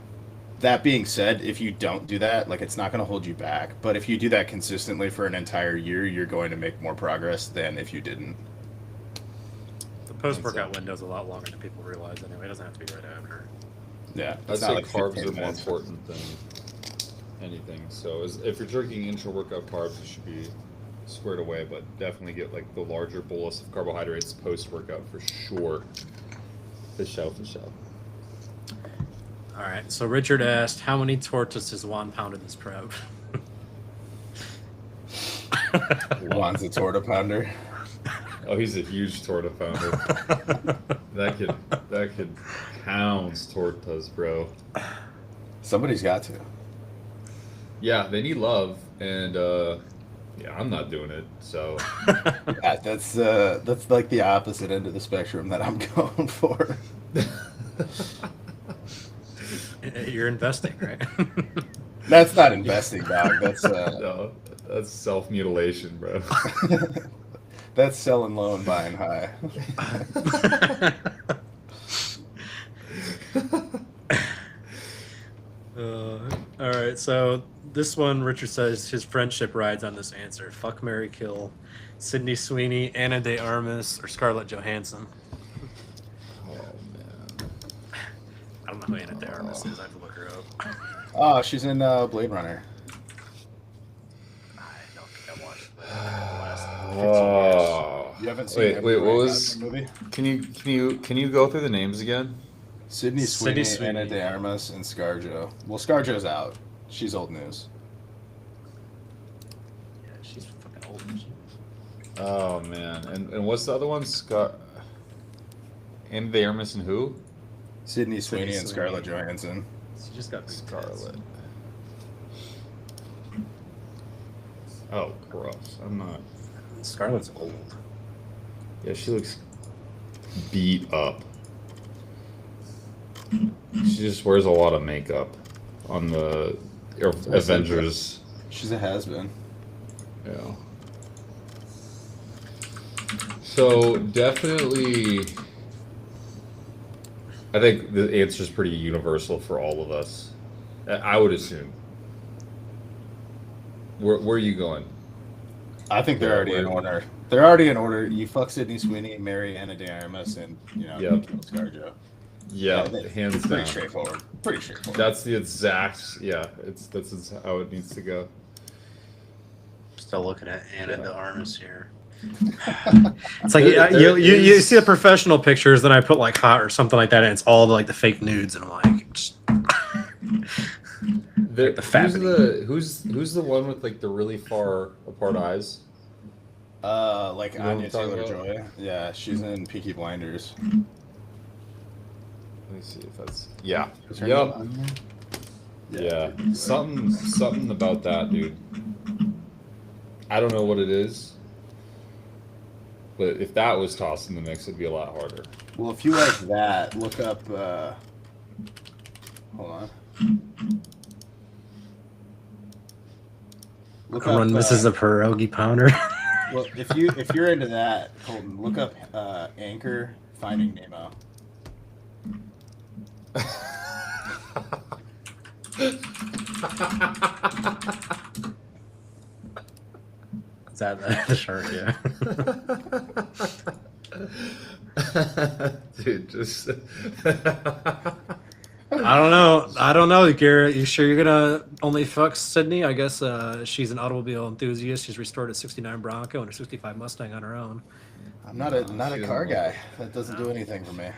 That being said, if you don't do that, like it's not going to hold you back. But if you do that consistently for an entire year, you're going to make more progress than if you didn't. The post-workout window is a lot longer than people realize. Anyway, it doesn't have to be right after. Yeah, I'd it's say not like carbs 15 are more minutes. important than anything. So if you're drinking intra-workout carbs, you should be squared away, but definitely get like the larger bolus of carbohydrates post-workout for sure. For sure. All right. So Richard asked, how many tortas does Juan pound in this prep? Juan's a torta pounder. Oh, he's a huge torta pounder. that could pounds tortas, bro. Somebody's got to. Yeah, they need love, and yeah, I'm not doing it. So Yeah, that's like the opposite end of the spectrum that I'm going for. You're investing, right? That's not investing, dog. That's no, that's self-mutilation, bro. that's selling low and buying high. All right. So this one, Richard says his friendship rides on this answer. Fuck, marry, kill. Sydney Sweeney, Anna de Armas, or Scarlett Johansson. Oh man. I don't know who Anna de Armas is. I have to look her up. Oh, she's in Blade Runner. I don't think I watched the last 15 years. Oh. You haven't seen Wait, every what Ryan was? Gosling movie? Can you go through the names again? Sydney Sweeney, Sweeney. Anna de Armas, and ScarJo. Well, ScarJo's out. She's old news. Yeah, she's fucking old. Oh man, and what's the other one? And the Armas and who? Sydney Sweeney and Sweeney. Scarlett Johansson. She just got big tits. Scarlet. Oh, gross. I'm not. Scarlett's old. Yeah, she looks beat up. She just wears a lot of makeup on the Avengers. She's a has-been. Yeah. So definitely, I think the answer is pretty universal for all of us. I would assume. Where are you going? I think they're Yeah, already in where- order. They're already in order. You fuck Sydney Sweeney, marry Anna de Armas, and Yep. you kill ScarJo. Yeah, they- hands Pretty down. straightforward. Pretty straightforward. That's the exact. Yeah, that's how it needs to go. Still looking at Anna Yeah. de Armas here. It's like you see the professional pictures, then I put like hot or something like that, and it's all like the fake nudes, and I'm like, just... The fat who's the one with like the really far apart eyes? Like You know what Anya I'm talking Taylor-Joy. Yeah, she's in Peaky Blinders. Let me see if that's yeah. Is her Yep. name Anya? Yeah. Something about that, dude. I don't know what it is. But if that was tossed in the mix, it'd be a lot harder. Well, if you like that, look up. Hold on. Look Run Mrs. the Pierogi Pounder. Well, if you're into that, Colton, look up Anchor Finding Nemo. Is that the shirt? Yeah. Dude, just I don't know, Garrett. You sure you're gonna only fuck Sydney? I guess she's an automobile enthusiast. She's restored a '69 Bronco and a '65 Mustang on her own. I'm not a she car doesn't guy. That doesn't do anything for me.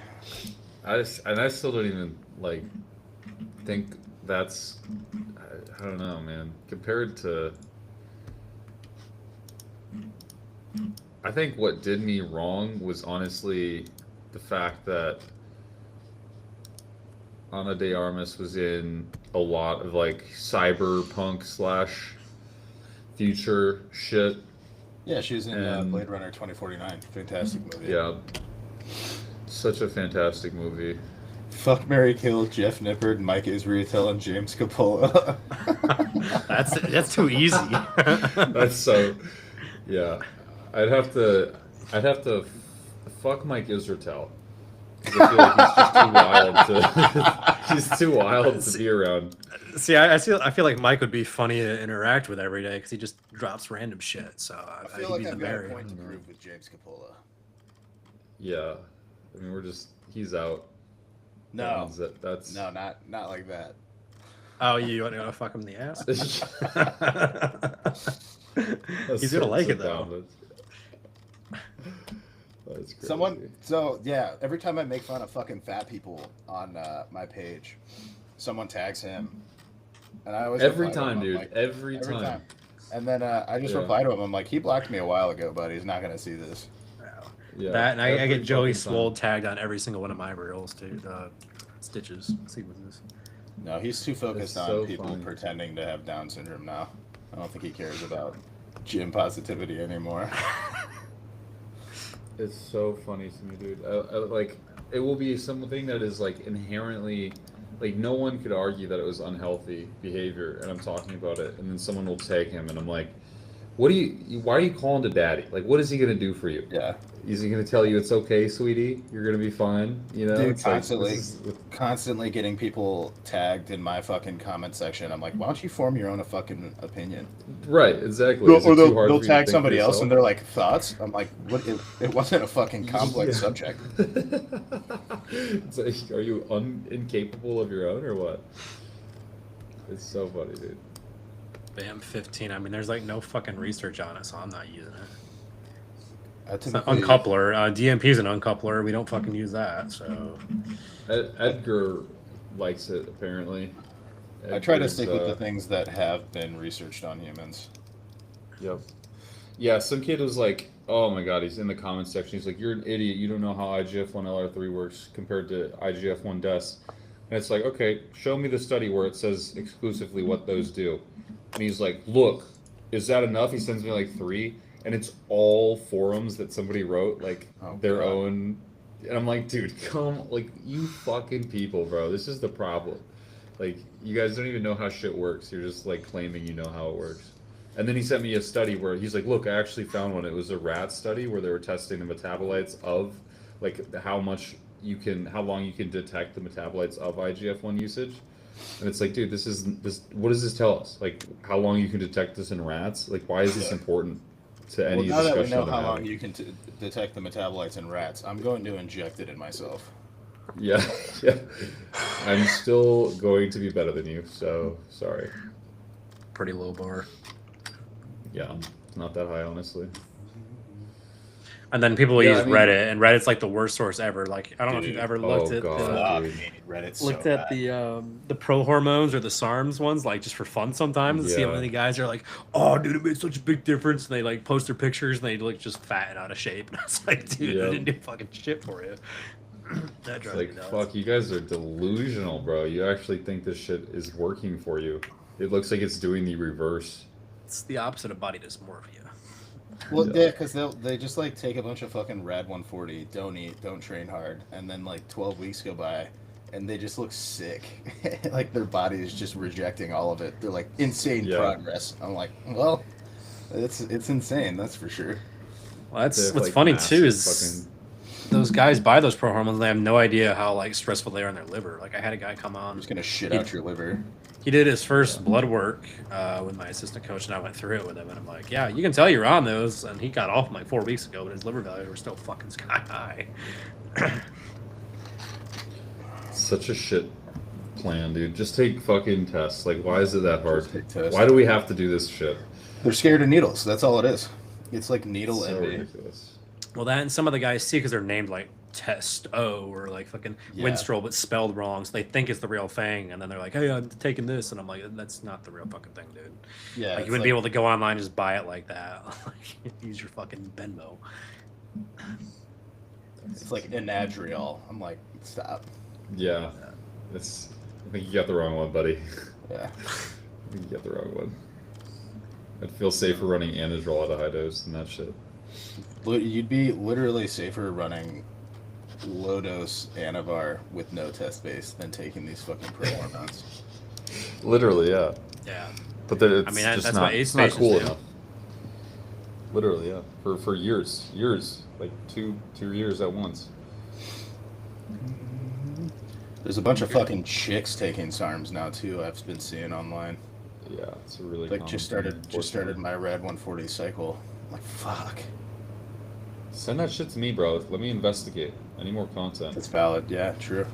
I still don't even like think that's I don't know, man. Compared to I think what did me wrong was honestly the fact that Ana de Armas was in a lot of like cyberpunk / future shit. Yeah, she was in And- Blade Runner 2049. Fantastic movie. Yeah. Such a fantastic movie. Fuck, Mary Kill, Jeff Nippard, Mike Israetel, and James Coppola. That's too easy. That's so yeah. I'd have to fuck Mike Israetel. 'Cause I feel like he's too wild to be around. See, I feel like Mike would be funny to interact with every day because he just drops random shit. So I I'd feel like be the I've got a Mary. point to prove with James Coppola. Yeah. I mean he's out. No, That's no, not like that. Oh, you want to fuck him in the ass? That's He's gonna so- like so it though. dumb. That's crazy. Someone, so yeah, every time I make fun of fucking fat people on my page, someone tags him, and I always Every reply to him, time, I'm dude. like, Every time. And then I just Yeah. reply to him. I'm like, he blocked me a while ago, but he's not gonna see this. Yeah. That and I every get Joey fucking time. Swole tagged on every single one of my reels too. Stitches sequences. No, he's too focused It's on so people funny. pretending to have Down syndrome now. I don't think he cares about gym positivity anymore. It's so funny to me, dude. Like, it will be something that is like inherently, like no one could argue that it was unhealthy behavior, and I'm talking about it, and then someone will tag him, and I'm like, why are you calling to daddy? Like, what is he gonna do for you? Yeah, Is he gonna tell you it's okay, sweetie? You're gonna be fine. You know, dude, It's like, constantly, this is- constantly getting people tagged in my fucking comment section. I'm like, why don't you form your own fucking opinion? right, exactly. Is it Or too they'll, hard they'll for you to tag think somebody for else and yourself? they're like, thoughts? I'm like, what? It wasn't a fucking complex Yeah. subject. It's like, are you incapable of your own or what? It's so funny, dude. Bam 15. I mean, there's like no fucking research on it, so I'm not using it. I It's an typically- uncoupler. DMP is an uncoupler. We don't fucking use that. So Edgar likes it apparently. I try to Edgar's, stick with the things that have been researched on humans. Yep. Yeah, some kid was like, "Oh my god," he's in the comment section. He's like, "You're an idiot. You don't know how IGF-1 LR3 works compared to IGF-1 DES." And it's like, okay, show me the study where it says exclusively what those do. And he's like, "Look, is that enough?" He sends me like 3, and it's all forums that somebody wrote, like Oh, their God. own. And I'm like, dude, come, like, you fucking people, bro. This is the problem. Like, you guys don't even know how shit works. You're just like claiming you know how it works. And then he sent me a study where he's like, look, I actually found one. It was a rat study where they were testing the metabolites of like how much how long you can detect the metabolites of IGF-1 usage. And it's like, dude, what does this tell us? Like, how long you can detect this in rats? Like, why is this important to any Well, now that we discussion know that how I'm long having? you can detect the metabolites in rats, I'm going to inject it in myself. Yeah, yeah. I'm still going to be better than you, so sorry. Pretty low bar. Yeah, not that high, honestly. And then people Yeah, use I mean- Reddit, and Reddit's like the worst source ever. Like, I don't know if you've Dude. ever looked Oh, at God. the dude. Reddit's looked so at bad. the pro hormones or the SARMs ones, like just for fun sometimes, and see how Yeah. many guys are like, "Oh, dude, it made such a big difference," and they like post their pictures and they look just fat and out of shape. And I was like, dude, I Yeah. didn't do fucking shit for you. That It's drives like, me nuts. fuck, you guys are delusional, bro. You actually think this shit is working for you. It looks like it's doing the reverse. It's the opposite of body dysmorphia. Well, Yeah. yeah, because they just like take a bunch of fucking rad 140, don't eat, don't train hard, and then like 12 weeks go by, and they just look sick. Like their body is just rejecting all of it. They're like insane Yeah. progress. I'm like, well, it's insane, that's for sure. Well, that's They have, what's like, funny massive too is those guys buy those pro hormones. And they have no idea how like stressful they are on their liver. Like I had a guy come I'm on. just gonna shit out your liver. He did his first blood work with my assistant coach, and I went through it with him. And I'm like, "Yeah, you can tell you're on those." And he got off them like 4 weeks ago, but his liver values were still fucking sky high. Such a shit plan, dude. Just take fucking tests. Like, why is it that hard? Just take tests. Why do we have to do this shit? They're scared of needles. That's all it is. It's like needle So envy. ridiculous. Well, that and some of the guys see because they're named like Test O or like fucking Yeah. Winstrol, but spelled wrong, so they think it's the real thing, and then they're like, "Hey, I'm taking this," and I'm like, "That's not the real fucking thing, dude." Yeah, Like it's you wouldn't be able to go online and just buy it like that. Like, use your fucking Venmo. It's like Enadriol. I'm like, stop. Yeah. It's. I think you got the wrong one, buddy. Yeah. I think you got the wrong one. I'd feel safer running Anadrol at a high dose than that shit. You'd be literally safer running low dose Anavar with no test base than taking these fucking pro hormones. Literally, yeah. Yeah. But it's I mean, just that's not, what ace it's not patients cool do. enough. Literally, yeah. For years, like two years at once. There's a bunch of fucking chicks taking SARMs now too. I've been seeing online. Yeah, it's a really Like common just thing, started unfortunately. my rad 140 cycle. I'm like fuck. Send that shit to me, bro. Let me investigate. I need more content. That's valid. Yeah, true.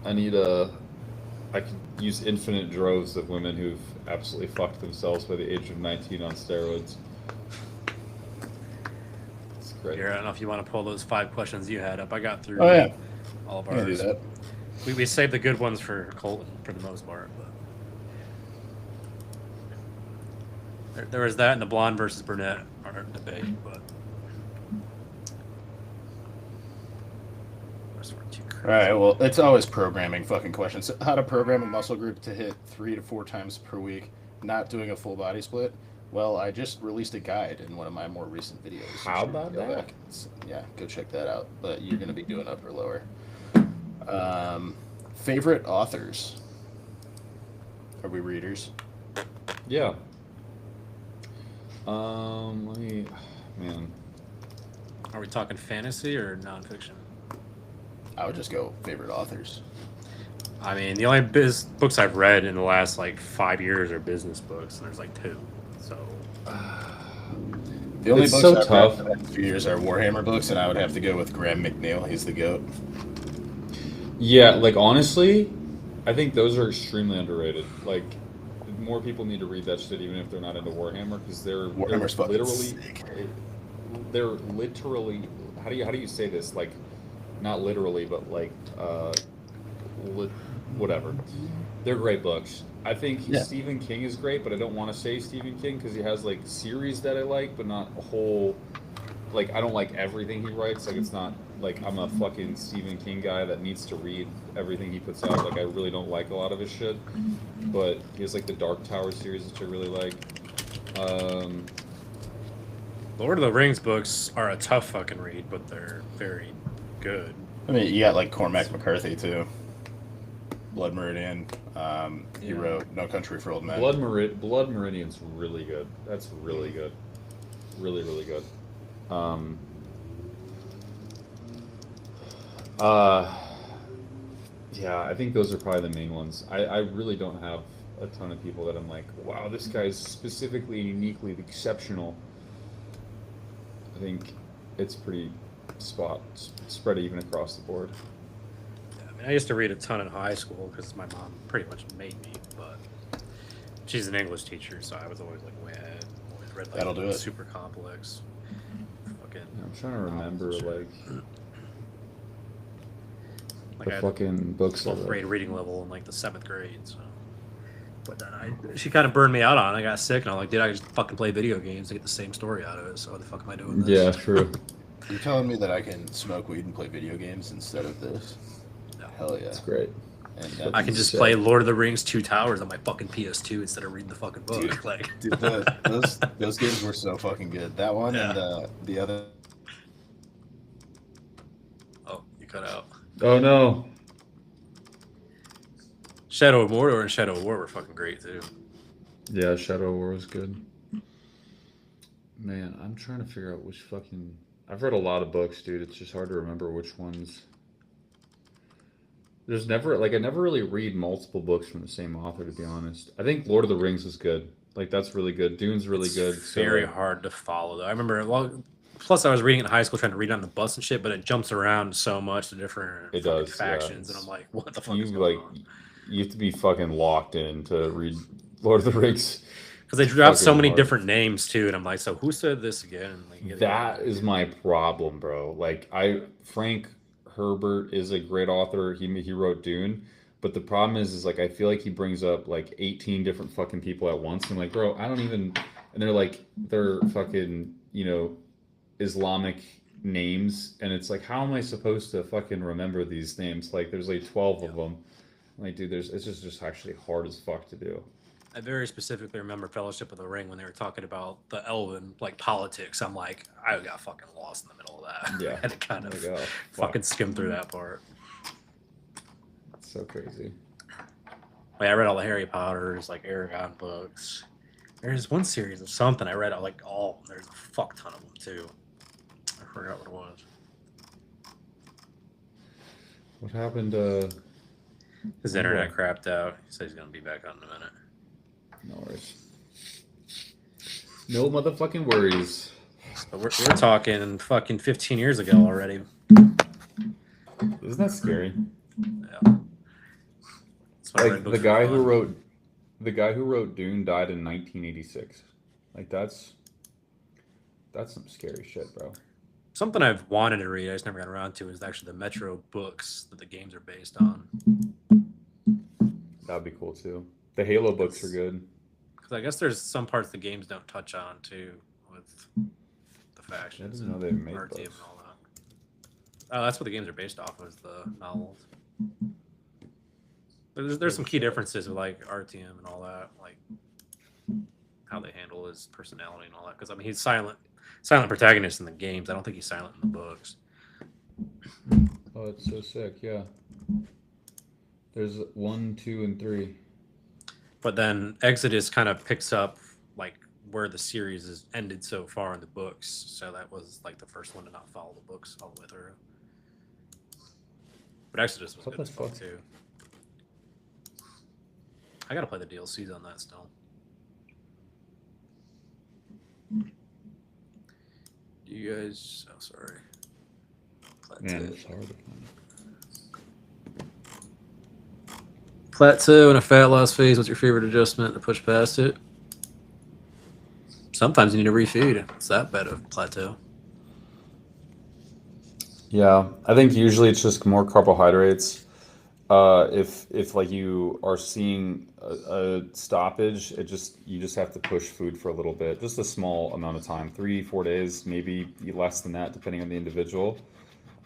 I need I could use infinite droves of women who've absolutely fucked themselves by the age of 19 on steroids. It's great. Here, I don't know if you want to pull those 5 questions you had up. I got through Oh yeah, all of I can do ours. that. We saved the good ones for Colton for the most part. But there was that and the blonde versus brunette debate, but those were too crazy. All right. Well, it's always programming fucking questions. How to program a muscle group to hit 3 to 4 times per week, not doing a full body split. Well, I just released a guide in one of my more recent videos. You How should about go that? back. Yeah, go check that out. But you're going to be doing upper lower. Favorite authors? Are we readers? Yeah. Let me, man. Are we talking fantasy or nonfiction? I would just go favorite authors. I mean, the only books I've read in the last like 5 years are business books, and there's like 2. So The only It's books so I've tough. read in the last few years are Warhammer books, and I would have to go with Graham McNeil. He's the GOAT. Yeah, like honestly, I think those are extremely underrated. Like, more people need to read that shit, even if they're not into Warhammer, because Warhammer's fucking literally, sick. they're literally. How do you say this? Like, not literally, but like, whatever. They're great books. I think Yeah. Stephen King is great, but I don't want to say Stephen King because he has like series that I like, but not a whole. Like, I don't like everything he writes. Like, it's not like I'm a fucking Stephen King guy that needs to read everything he puts out. Like, I really don't like a lot of his shit. But he has like the Dark Tower series, which I really like. Lord of the Rings books are a tough fucking read, but they're very good. I mean, you got like Cormac McCarthy too. Blood Meridian. He Yeah. wrote No Country for Old Men. Blood Meridian's really good. That's really good. Really, really good. Yeah, I think those are probably the main ones. I really don't have a ton of people that I'm like, wow, this guy's specifically and uniquely exceptional. I think it's pretty spread even across the board. Yeah, I mean, I used to read a ton in high school because my mom pretty much made me, but she's an English teacher, so I was always like way ahead. Always read like That'll do it. super complex. Fucking. I'm trying to remember novels and like shit. Like I the had fucking books. 12th grade reading level in like the 7th grade, so. But then she kind of burned me out on it. I got sick, and I'm like, dude, I just fucking play video games to get the same story out of it. So what the fuck am I doing this? Yeah, true. You're telling me that I can smoke weed and play video games instead of this? No. Hell yeah. That's great. And I can just Sick. play Lord of the Rings 2 Towers on my fucking PS2 instead of reading the fucking book. Dude. Like, Dude, those games were so fucking good. That one Yeah. and the other. oh, you cut out. Oh no. Shadow of Mordor and Shadow of War were fucking great too. Yeah, Shadow War was good. Man, I'm trying to figure out which fucking. I've read a lot of books, dude. It's just hard to remember which ones. There's never like I never really read multiple books from the same author, to be honest. I think Lord of the Rings is good. Like that's really good. Dune's really It's good. very hard to follow though. I remember. Well, plus, I was reading in high school, trying to read it on the bus and shit, but it jumps around so much to different It fucking does, yeah. factions, and I'm like, what the fuck You is going like on? you have to be fucking locked in to read Lord of the Rings. Because they drop so fucking many hard. different names too, and I'm like, so who said this again? And, like, you get- That is my problem, bro. Like Frank Herbert is a great author. He wrote Dune, but the problem is like I feel like he brings up like 18 different fucking people at once. I'm like, bro, I don't even. And they're fucking Islamic names, and it's like, how am I supposed to fucking remember these names? Like, there's like 12 of them. Like, dude, it's just actually hard as fuck to do. I very specifically remember Fellowship of the Ring when they were talking about the Elven like politics. I'm like, I got fucking lost in the middle of that. Yeah. I had to kind of Like, oh, fuck. fucking skim through that part. It's so crazy. Like, I read all the Harry Potters, like Aragon books. There's one series of something I read out like all. There's a fuck ton of them too. I forgot what it was. What happened? His internet crapped out. He said he's gonna be back on in a minute. No worries. No motherfucking worries. But we're talking fucking 15 years ago already. Isn't that scary? Yeah. That's when I read Like books the for guy who fun. wrote Dune died in 1986. Like that's some scary shit, bro. Something I've wanted to read, I just never got around to, is actually the Metro books that the games are based on. That'd be cool too. The Halo books are good. Because I guess there's some parts the games don't touch on too, with the I factions didn't know and they made RTM and those. all that. Oh, that's what the games are based off of, is the novels. There's some key differences with like RTM and all that, like how they handle his personality and all that. Because I mean, he's silent protagonist in the games. I don't think he's silent in the books. Oh, it's so sick. Yeah. There's 1, 2, and 3. But then Exodus kind of picks up like where the series has ended so far in the books. So that was like the first one to not follow the books all the way through. But Exodus was What good the as fuck fuck? too. I gotta play the DLCs on that still. Do you guys? Oh, sorry. Man, Plateau. it's hard to find. Plateau and a fat loss phase. What's your favorite adjustment to push past it? Sometimes you need to refeed. It's that bad of plateau. Yeah, I think usually it's just more carbohydrates. If like you are seeing a stoppage, you just have to push food for a little bit, just a small amount of time, 3-4 days, maybe less than that, depending on the individual.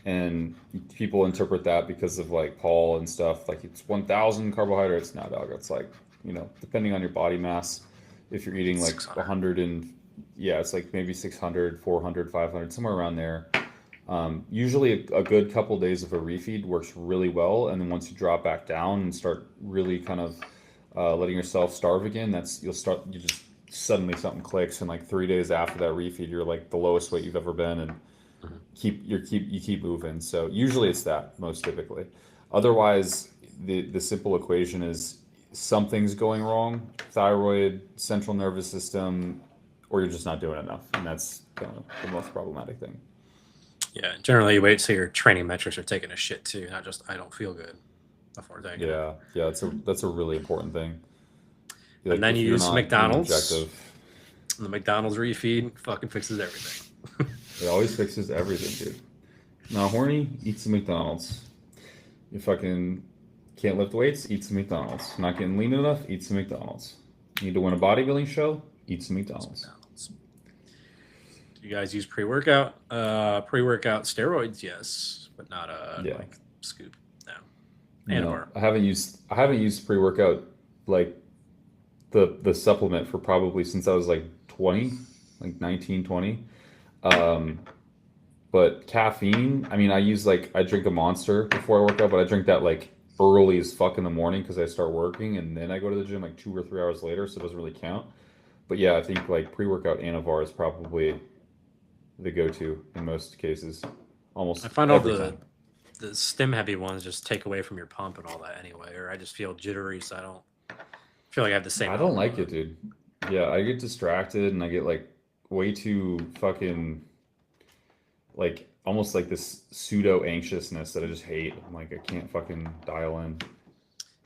And people interpret that because of like Paul and stuff, like it's 1,000 carbohydrates. Now, dog, it's like, depending on your body mass, if you're eating like 600. 100 and it's like maybe 600, 400, 500, somewhere around there. Usually a good couple days of a refeed works really well, and then once you drop back down and start really kind of letting yourself starve again, you just suddenly something clicks, and like 3 days after that refeed, you're like the lowest weight you've ever been, and you keep moving. So usually it's that, most typically. Otherwise, the simple equation is something's going wrong: thyroid, central nervous system, or you're just not doing enough, and that's kind of the most problematic thing. Yeah, generally you wait till your training metrics are taking a shit too, not just I don't feel good before taking it. Yeah, that's a really important thing. Like, And then if you you're use not being McDonald's. objective, And the McDonald's refeed fucking fixes everything. it always fixes everything, dude. Now, horny, eat some McDonald's. You fucking can't lift weights, eat some McDonald's. Not getting lean enough, eat some McDonald's. Need to win a bodybuilding show, eat some McDonald's. You guys use pre-workout? Pre-workout steroids, yes, but not like scoop. No. No, I haven't used pre-workout, like the supplement, for probably since I was like 20, like 19, 20. But caffeine, I mean, I drink a Monster before I work out, but I drink that like early as fuck in the morning because I start working, and then I go to the gym like 2 or 3 hours later, so it doesn't really count. But yeah, I think like pre-workout Anavar is probably the go-to in most cases. Almost I find all every time. the stim heavy ones just take away from your pump and all that anyway, or I just feel jittery, so I don't feel like I have the same. I don't like it, dude. Yeah, I get distracted and I get like way too fucking, like, almost like this pseudo anxiousness that I just hate. I'm like, I can't fucking dial in.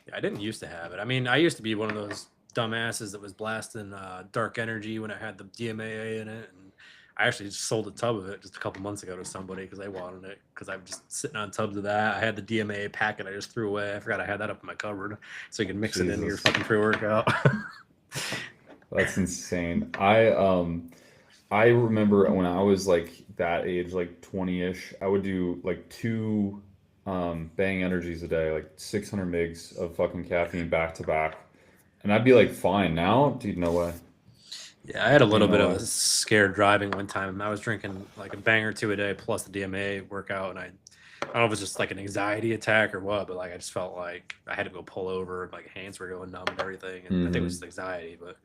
Yeah, I didn't used to have it. I mean, I used to be one of those dumbasses that was blasting dark energy when I had the DMAA in it, and I actually just sold a tub of it just a couple months ago to somebody because they wanted it, because I'm just sitting on tubs of that. I had the DMAA packet I just threw away. I forgot I had that up in my cupboard, so you can mix it into your fucking pre-workout. That's insane. I remember when I was like that age, like 20-ish, I would do like 2 Bang Energies a day, like 600 mgs of fucking caffeine back to back, and I'd be like fine. Now, dude, no way. Yeah, I had a little bit of know. a scared driving one time. I was drinking like a bang or 2 a day plus the DMA workout, and I don't know if it was just like an anxiety attack or what, but like I just felt like I had to go pull over, like hands were going numb and everything, and I think it was just anxiety, but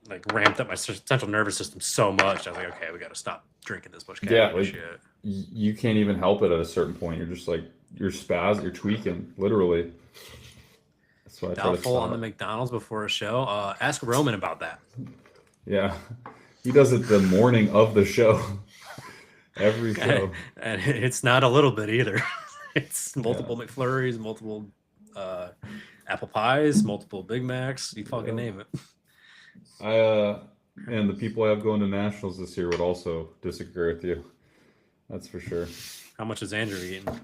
like ramped up my central nervous system so much. I was like, okay, we got to stop drinking this much caffeine. Yeah, like, shit. you can't even help it at a certain point. You're just like, you're tweaking, literally. That's why I try to Doubtful on the stop. McDonald's before a show. Ask Roman about that. Yeah, he does it the morning of the show. Every show. And it's not a little bit either. It's multiple McFlurries, multiple apple pies, multiple Big Macs. You fucking name it. And the people I have going to nationals this year would also disagree with you. That's for sure. How much is Andrew eating?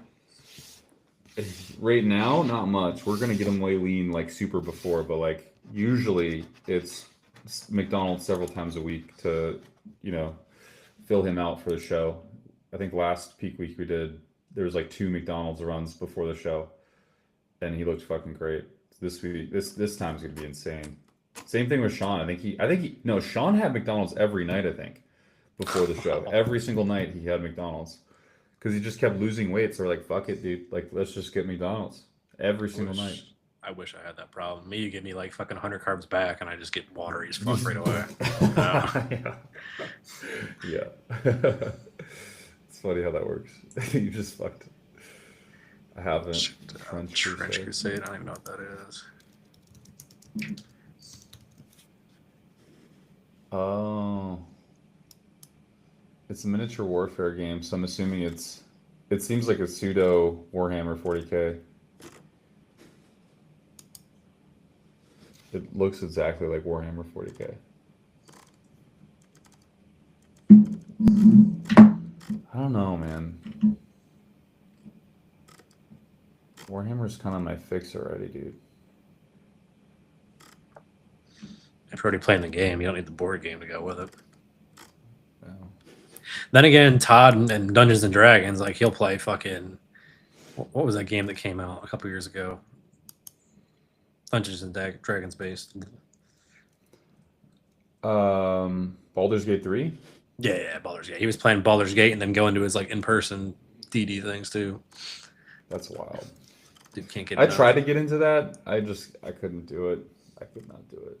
Right now, not much. We're gonna get him way lean, like super before, but like usually it's McDonald's several times a week to, fill him out for the show. I think last peak week we did, there was like 2 McDonald's runs before the show, and he looked fucking great. This week, this time's gonna be insane. Same thing with Sean. I think he no, Sean had McDonald's every night, I think, before the show. Every single night he had McDonald's. Because he just kept losing weight, so we're like, fuck it, dude. Like, let's just get McDonald's every single night. I wish I had that problem. Me, you give me like fucking 100 carbs back, and I just get watery as fuck right away. Yeah. It's funny how that works. You just fucked. I haven't. Trench Crusade. I don't even know what that is. Oh. It's a miniature warfare game, so I'm assuming it seems like a pseudo Warhammer 40K. It looks exactly like Warhammer 40K. I don't know, man. Warhammer's kind of my fix already, dude. If you're already playing the game, you don't need the board game to go with it. Yeah. Then again, Todd and Dungeons and Dragons, like he'll play fucking. What was that game that came out a couple years ago? Dungeons and Dragons based. Baldur's Gate 3? Yeah, Baldur's Gate. He was playing Baldur's Gate and then going to his like in-person DD things too. That's wild. Dude can't get. I tried to get into that. I couldn't do it. I could not do it.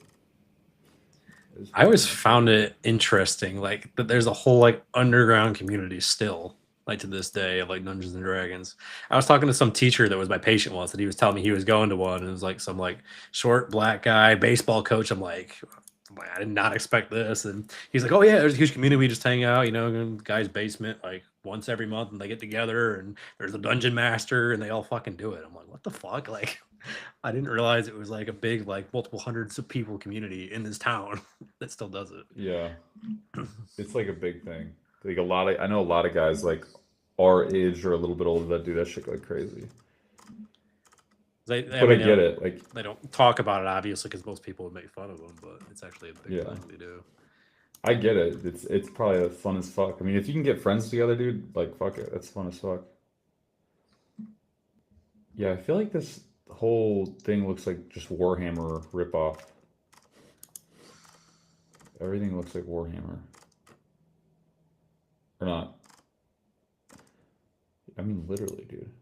I always found it interesting, like that there's a whole like underground community still, like to this day, of like Dungeons and Dragons. I was talking to some teacher that was my patient once, and he was telling me he was going to one, and it was like some like short black guy baseball coach. I'm like, I did not expect this, and he's like, oh yeah, there's a huge community. We just hang out, in the guy's basement like once every month, and they get together, and there's a dungeon master, and they all fucking do it. I'm like, what the fuck, like. I didn't realize it was like a big, like multiple hundreds of people community in this town that still does it. Yeah, it's like a big thing. Like I know a lot of guys like our age or a little bit older that do that shit like crazy. I get it. Like they don't talk about it obviously because most people would make fun of them, but it's actually a big thing they do. I get it. It's probably fun as fuck. I mean, if you can get friends together, dude, like fuck it, that's fun as fuck. Yeah, I feel like this whole thing looks like just Warhammer ripoff. Everything looks like Warhammer. Or not. I mean, literally, dude.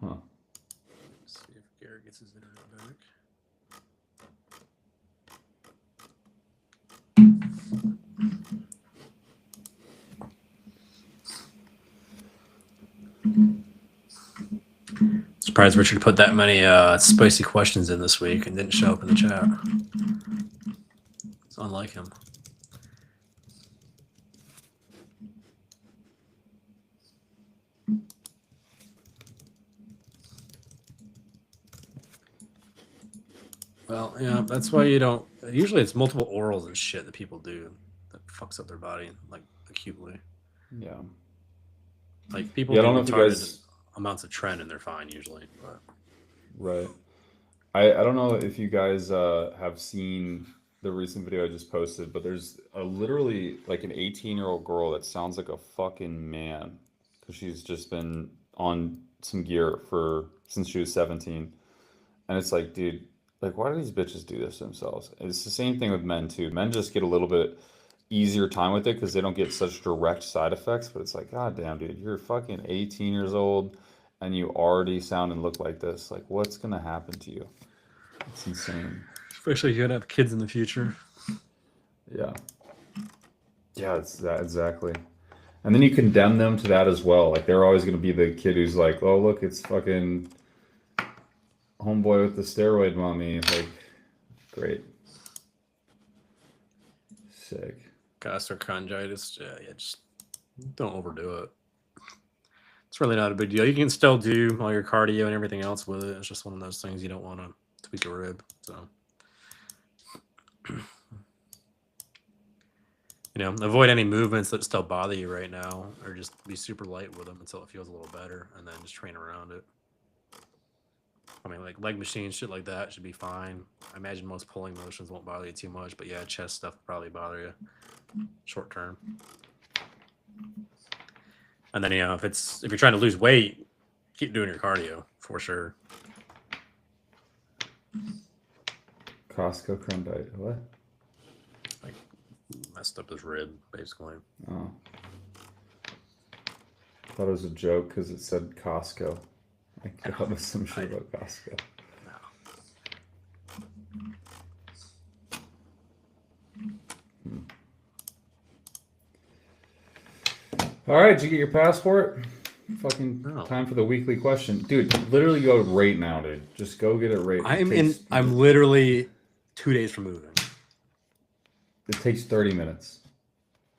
Huh. Let's see if Garrett gets his internet back. Surprised Richard put that many spicy questions in this week and didn't show up in the chat. It's unlike him. Well, yeah, that's why you don't. Usually, it's multiple orals and shit that people do that fucks up their body like acutely. Yeah. Like people Yeah, I do don't know if you retarded guys. amounts of tren and they're fine usually. But Right. I don't know if you guys have seen the recent video I just posted, but there's literally like an 18-year-old girl that sounds like a fucking man because she's just been on some gear since she was 17. And it's like, dude, like why do these bitches do this to themselves? And it's the same thing with men too. Men just get a little bit easier time with it because they don't get such direct side effects, but it's like, god damn, dude, you're fucking 18 years old and you already sound and look like this. Like, what's gonna happen to you? It's insane. especially if you're gonna have kids in the future. Yeah. Yeah, it's that exactly. And then you condemn them to that as well. Like they're always gonna be the kid who's like, oh look, it's fucking homeboy with the steroid mommy. Like, great. Sick. Gastroenteritis, yeah, just don't overdo it. It's really not a big deal. You can still do all your cardio and everything else with it. It's just one of those things you don't want to tweak a rib. So, avoid any movements that still bother you right now, or just be super light with them until it feels a little better, and then just train around it. I mean, like leg machines, shit like that should be fine. I imagine most pulling motions won't bother you too much, but yeah, chest stuff will probably bother you short term. And then if you're trying to lose weight, keep doing your cardio for sure. Costco creme diet. What? Like messed up his rib, basically. Oh. I thought it was a joke because it said Costco. I thought it was some shit about Costco. All right, did you get your passport? Fucking time for the weekly question, dude. Literally go right now, dude. Just go get it right. I'm literally 2 days from moving. It takes 30 minutes.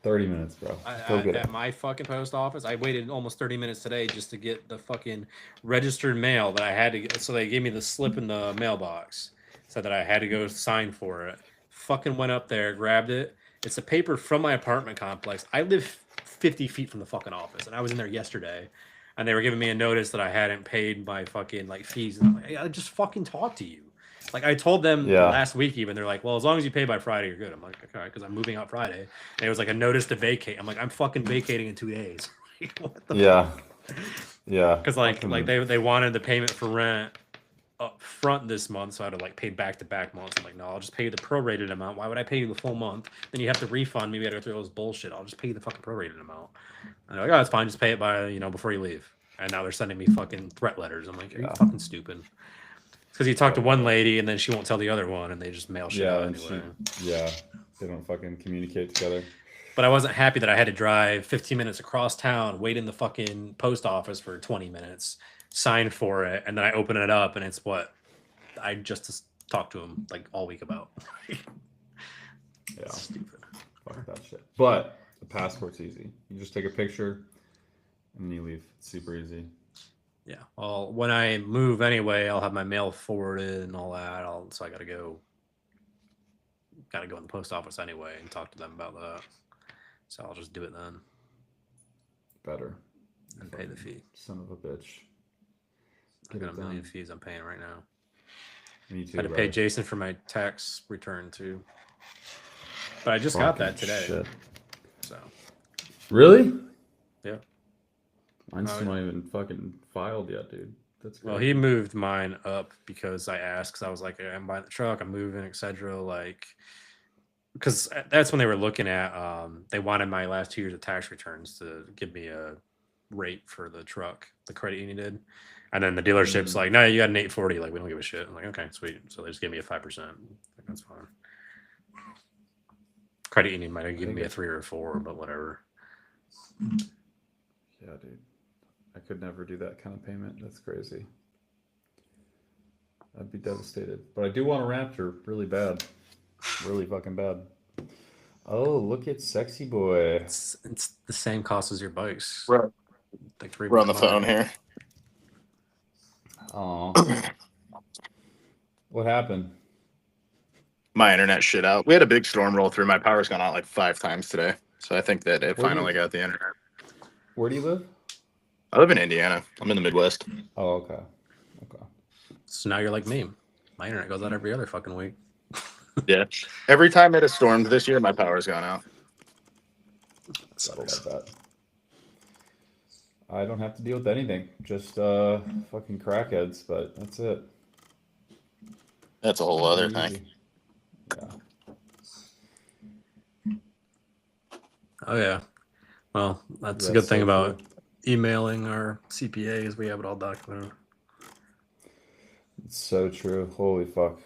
30 minutes, bro. Go get it. At my fucking post office, I waited almost 30 minutes today just to get the fucking registered mail that I had to get. So they gave me the slip in the mailbox, said that I had to go sign for it. Fucking went up there, grabbed it. It's a paper from my apartment complex. I live 50 feet from the fucking office, and I was in there yesterday, and they were giving me a notice that I hadn't paid my fucking fees. And I'm like, I just fucking talked to you. Like I told them last week even, they're like, well, as long as you pay by Friday, you're good. I'm like, all right, because I'm moving out Friday. And it was like a notice to vacate. I'm like, I'm fucking vacating in 2 days. What the fuck? Yeah. Because they wanted the payment for rent up front this month, so I had to pay back-to-back months. I'm like, no, I'll just pay you the prorated amount. Why would I pay you the full month? Then you have to refund me. We got to go through all this bullshit. I'll just pay you the fucking prorated amount. And they're like, oh, that's fine. Just pay it by before you leave. And now they're sending me fucking threat letters. I'm like, are you fucking stupid? Because you talk to one lady and then she won't tell the other one, and they just mail shit out and anyway. they don't fucking communicate together. But I wasn't happy that I had to drive 15 minutes across town, wait in the fucking post office for 20 minutes, sign for it, and then I open it up, and it's what I just talked to him like all week about. Yeah, Stupid. fuck that shit. But the passport's easy. You just take a picture and then you leave. It's super easy. Yeah. Well, when I move anyway, I'll have my mail forwarded and all that. So I gotta go in the post office anyway and talk to them about that. So I'll just do it then Better. and pay the fee. Son of a bitch. I Get got it a million done. fees I'm paying right now. Me too. I had to pay brother. Jason for my tax return too. But I just got that Fucking today. shit. So Really? yeah. Mine's Oh, still yeah. not even fucking filed yet, dude. That's great. Well, he moved mine up because I asked. Because I was like, "Hey, I'm buying the truck. I'm moving, etc." Like, because that's when they were looking at. They wanted my last 2 years of tax returns to give me a rate for the truck, the credit union did, and then the dealership's like, "No, you got an 840. Like, we don't give a shit." I'm like, "Okay, sweet." So they just gave me a 5%. Like, that's fine. Credit union might have given me a 3 or a 4, but whatever. Yeah, dude. I could never do that kind of payment. That's crazy. I'd be devastated. But I do want a Raptor really bad. Really fucking bad. Oh, look at Sexy Boy. It's the same cost as your bikes. We're, Like 3 we're on the combined. phone here. Aw. What happened? My internet shit out. We had a big storm roll through. My power's gone out like 5 times today. So I think that it Where do finally you- got the internet. Where do you live? I live in Indiana. I'm in the Midwest. Oh, okay. Okay. So now you're like me. My internet goes out every other fucking week. Yeah. Every time it has stormed this year, my power's gone out. Gotta love that. I don't have to deal with anything. Just fucking crackheads, but that's it. That's a whole other Easy. thing. Yeah. Oh yeah. Well, that's a Yeah, good thing so about true. emailing our CPA is we have it all documented. It's so true. Holy fuck.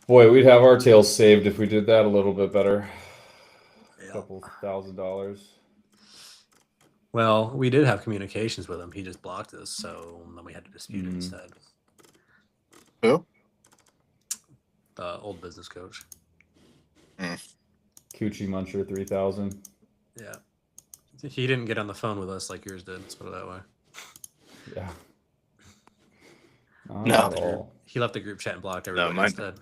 Boy, we'd have our tails saved if we did that a little bit better. Yeah. A couple $1,000. Well, we did have communications with him. He just blocked us, so then we had to dispute it instead. Who? The old business coach. Coochie Muncher 3000. Yeah. He didn't get on the phone with us like yours did. Let's put it that way. Yeah. Not No. at all. He left the group chat and blocked everybody mine- instead.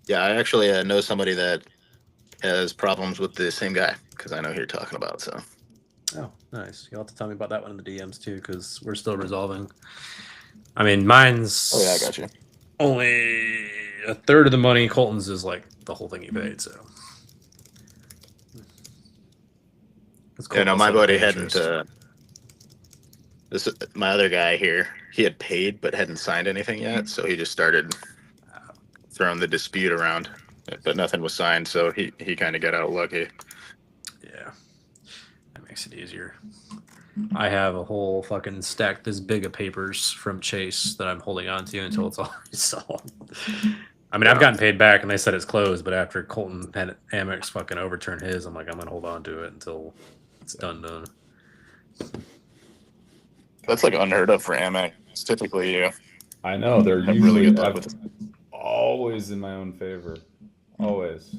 Yeah, I actually know somebody that has problems with the same guy because I know who you're talking about. So Oh, nice. You'll have to tell me about that one in the DMs too, because we're still resolving. I mean, mine's oh yeah, I got you. only a third of the money. Colton's is like the whole thing he paid. So, Yeah, no, my buddy hadn't. My other guy here, he had paid but hadn't signed anything yet, so he just started throwing the dispute around, but nothing was signed, so he kind of got out lucky. Yeah, that makes it easier. I have a whole fucking stack this big of papers from Chase that I'm holding on to until it's all resolved. I mean, I've gotten paid back and they said it's closed, but after Colton had Amex fucking overturn his, I'm like, I'm gonna hold on to it until it's done. That's like unheard of for Amex. It's typically you. I know they're Have usually really good luck with it. always in my own favor. Always.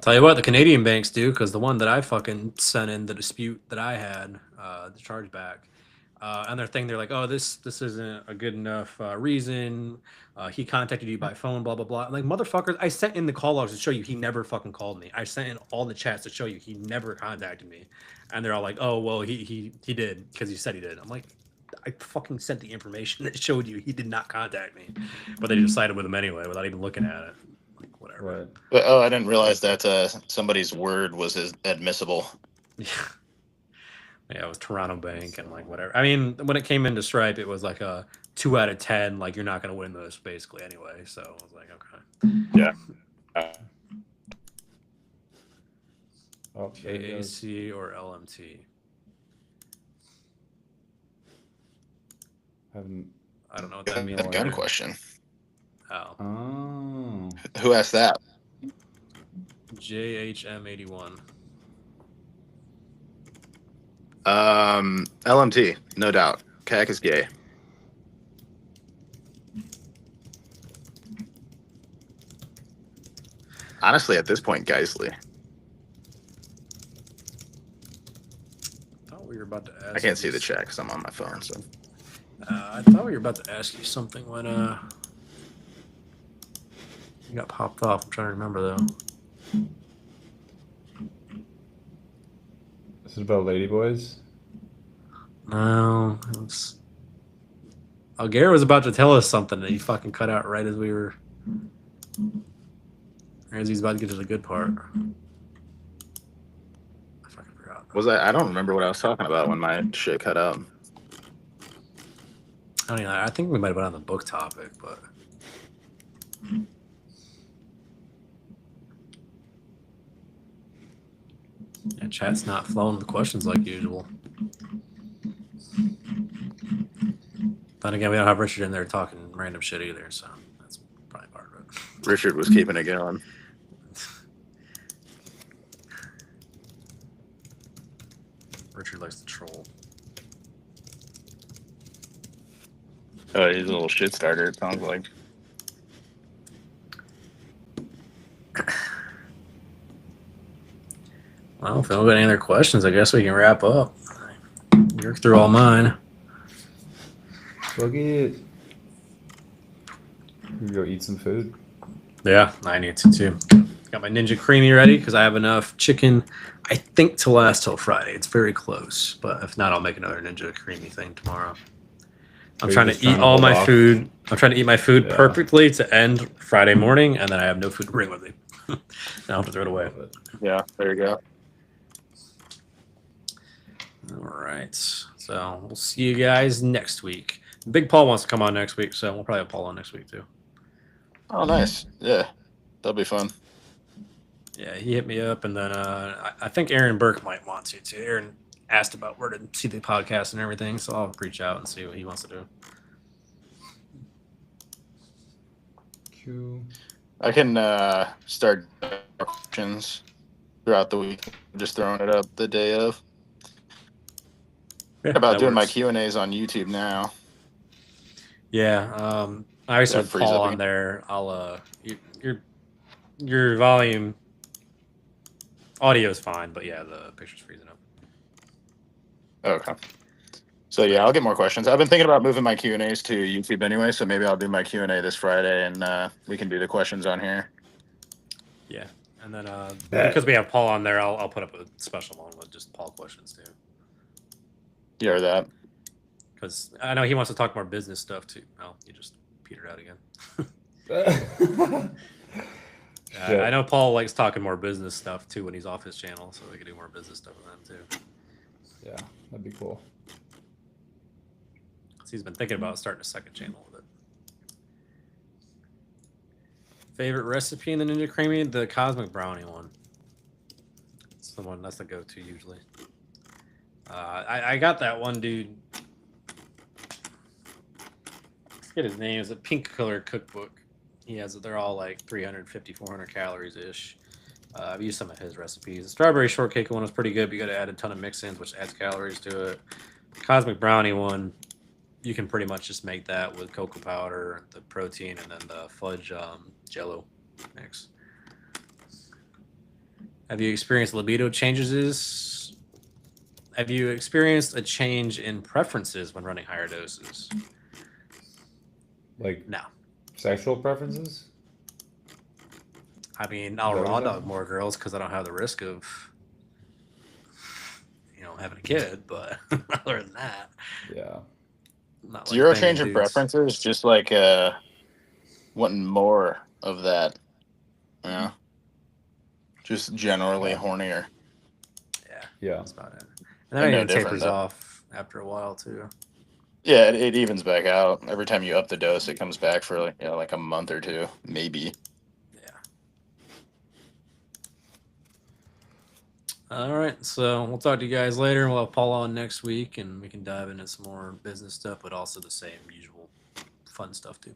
Tell you what, the Canadian banks do, because the one that I fucking sent in the dispute that I had, the chargeback, and their thing, they're like, oh, this isn't a good enough reason. He contacted you by phone, blah, blah, blah. I'm like, motherfuckers, I sent in the call logs to show you he never fucking called me. I sent in all the chats to show you he never contacted me. And they're all like, oh, well, he did, because he said he did. I'm like, I fucking sent the information that showed you he did not contact me. But they just sided with him anyway without even looking at it. Like, whatever. Right. But, I didn't realize that somebody's word was admissible. Yeah. Yeah, it was Toronto Bank and like whatever. I mean, when it came into Stripe, it was like a 2 out of 10. Like, you're not going to win this basically anyway. So I was like, okay. Yeah. Oh, there it goes. JAC or LMT. Haven't. I don't know what that means. That gun either. question. Oh, Oh. Who asked that? JHM81. LMT, no doubt. Cac is gay. Honestly, at this point, Geisley. I thought we were about to ask. I can't see you the chat because I'm on my phone. So I thought we were about to ask you something when you got popped off. I'm trying to remember though. Is it about ladyboys? No, it was. Oh, Garrett was about to tell us something that he fucking cut out right as we were. As he's about to get to the good part. I fucking forgot. I don't remember what I was talking about when my shit cut out. I think we might have been on the book topic, but. Yeah, chat's not flowing with questions like usual. Then again, we don't have Richard in there talking random shit either, so that's probably part of it. Richard was keeping it going. Richard likes to troll. Oh, he's a little shit starter, it sounds like. Well, if we don't got any other questions, I guess we can wrap up. Work through all mine. Fuck it. We go eat some food. Yeah, I need to too. Got my Ninja Creamy ready because I have enough chicken, I think, to last till Friday. It's very close, but if not, I'll make another Ninja Creamy thing tomorrow. I'm Are you trying just to eat trying to all hold my off? food. I'm trying to eat my food Yeah. perfectly to end Friday morning, and then I have no food to bring with me. Now I have to throw it away. Yeah, there you go. All right. So we'll see you guys next week. Big Paul wants to come on next week, so we'll probably have Paul on next week too. Oh, nice. Yeah, that'll be fun. Yeah, he hit me up, and then I think Aaron Burke might want to too. Aaron asked about where to see the podcast and everything, so I'll reach out and see what he wants to do. Cool. I can start questions throughout the week. Just throwing it up the day of. Yeah, About that doing my works. Q&As on YouTube now. Yeah, I always That have frees Paul up on again. there. I'll your volume audio is fine, but yeah, the picture's freezing up. Okay. So yeah, I'll get more questions. I've been thinking about moving my Q&As to YouTube anyway, so maybe I'll do my Q&A this Friday, and we can do the questions on here. Yeah, and then Bet. because we have Paul on there, I'll put up a special one with just Paul questions too. You heard that? Because I know he wants to talk more business stuff too. Oh, he just petered out again. Shit. I know Paul likes talking more business stuff too when he's off his channel, so we could do more business stuff with him too. Yeah, that'd be cool. So he's been thinking about starting a second channel with it. Favorite recipe in the Ninja Creamy? The Cosmic Brownie one. It's the one that's the go-to usually. I got that one dude. I forget his name. It's a pink color cookbook. He has it. They're all like 350, 400 calories ish. I've used some of his recipes. The strawberry shortcake one was pretty good, but you got to add a ton of mix-ins, which adds calories to it. The Cosmic Brownie one, you can pretty much just make that with cocoa powder, the protein, and then the fudge jello mix. Have you experienced libido changes? Have you experienced a change in preferences when running higher doses? Like No. sexual preferences? I mean, I'll Is that what raw you dog said? more girls because I don't have the risk of, having a kid. But other than that, Yeah. not Zero banging change in dudes. preferences, just like wanting more of that. Yeah. Just generally hornier. Yeah, Yeah. that's about it. And then And it no even different, tapers though. off after a while too. Yeah, it evens back out. Every time you up the dose, it comes back for like a month or two, maybe. Yeah. All right, so we'll talk to you guys later. We'll have Paul on next week, and we can dive into some more business stuff, but also the same usual fun stuff too.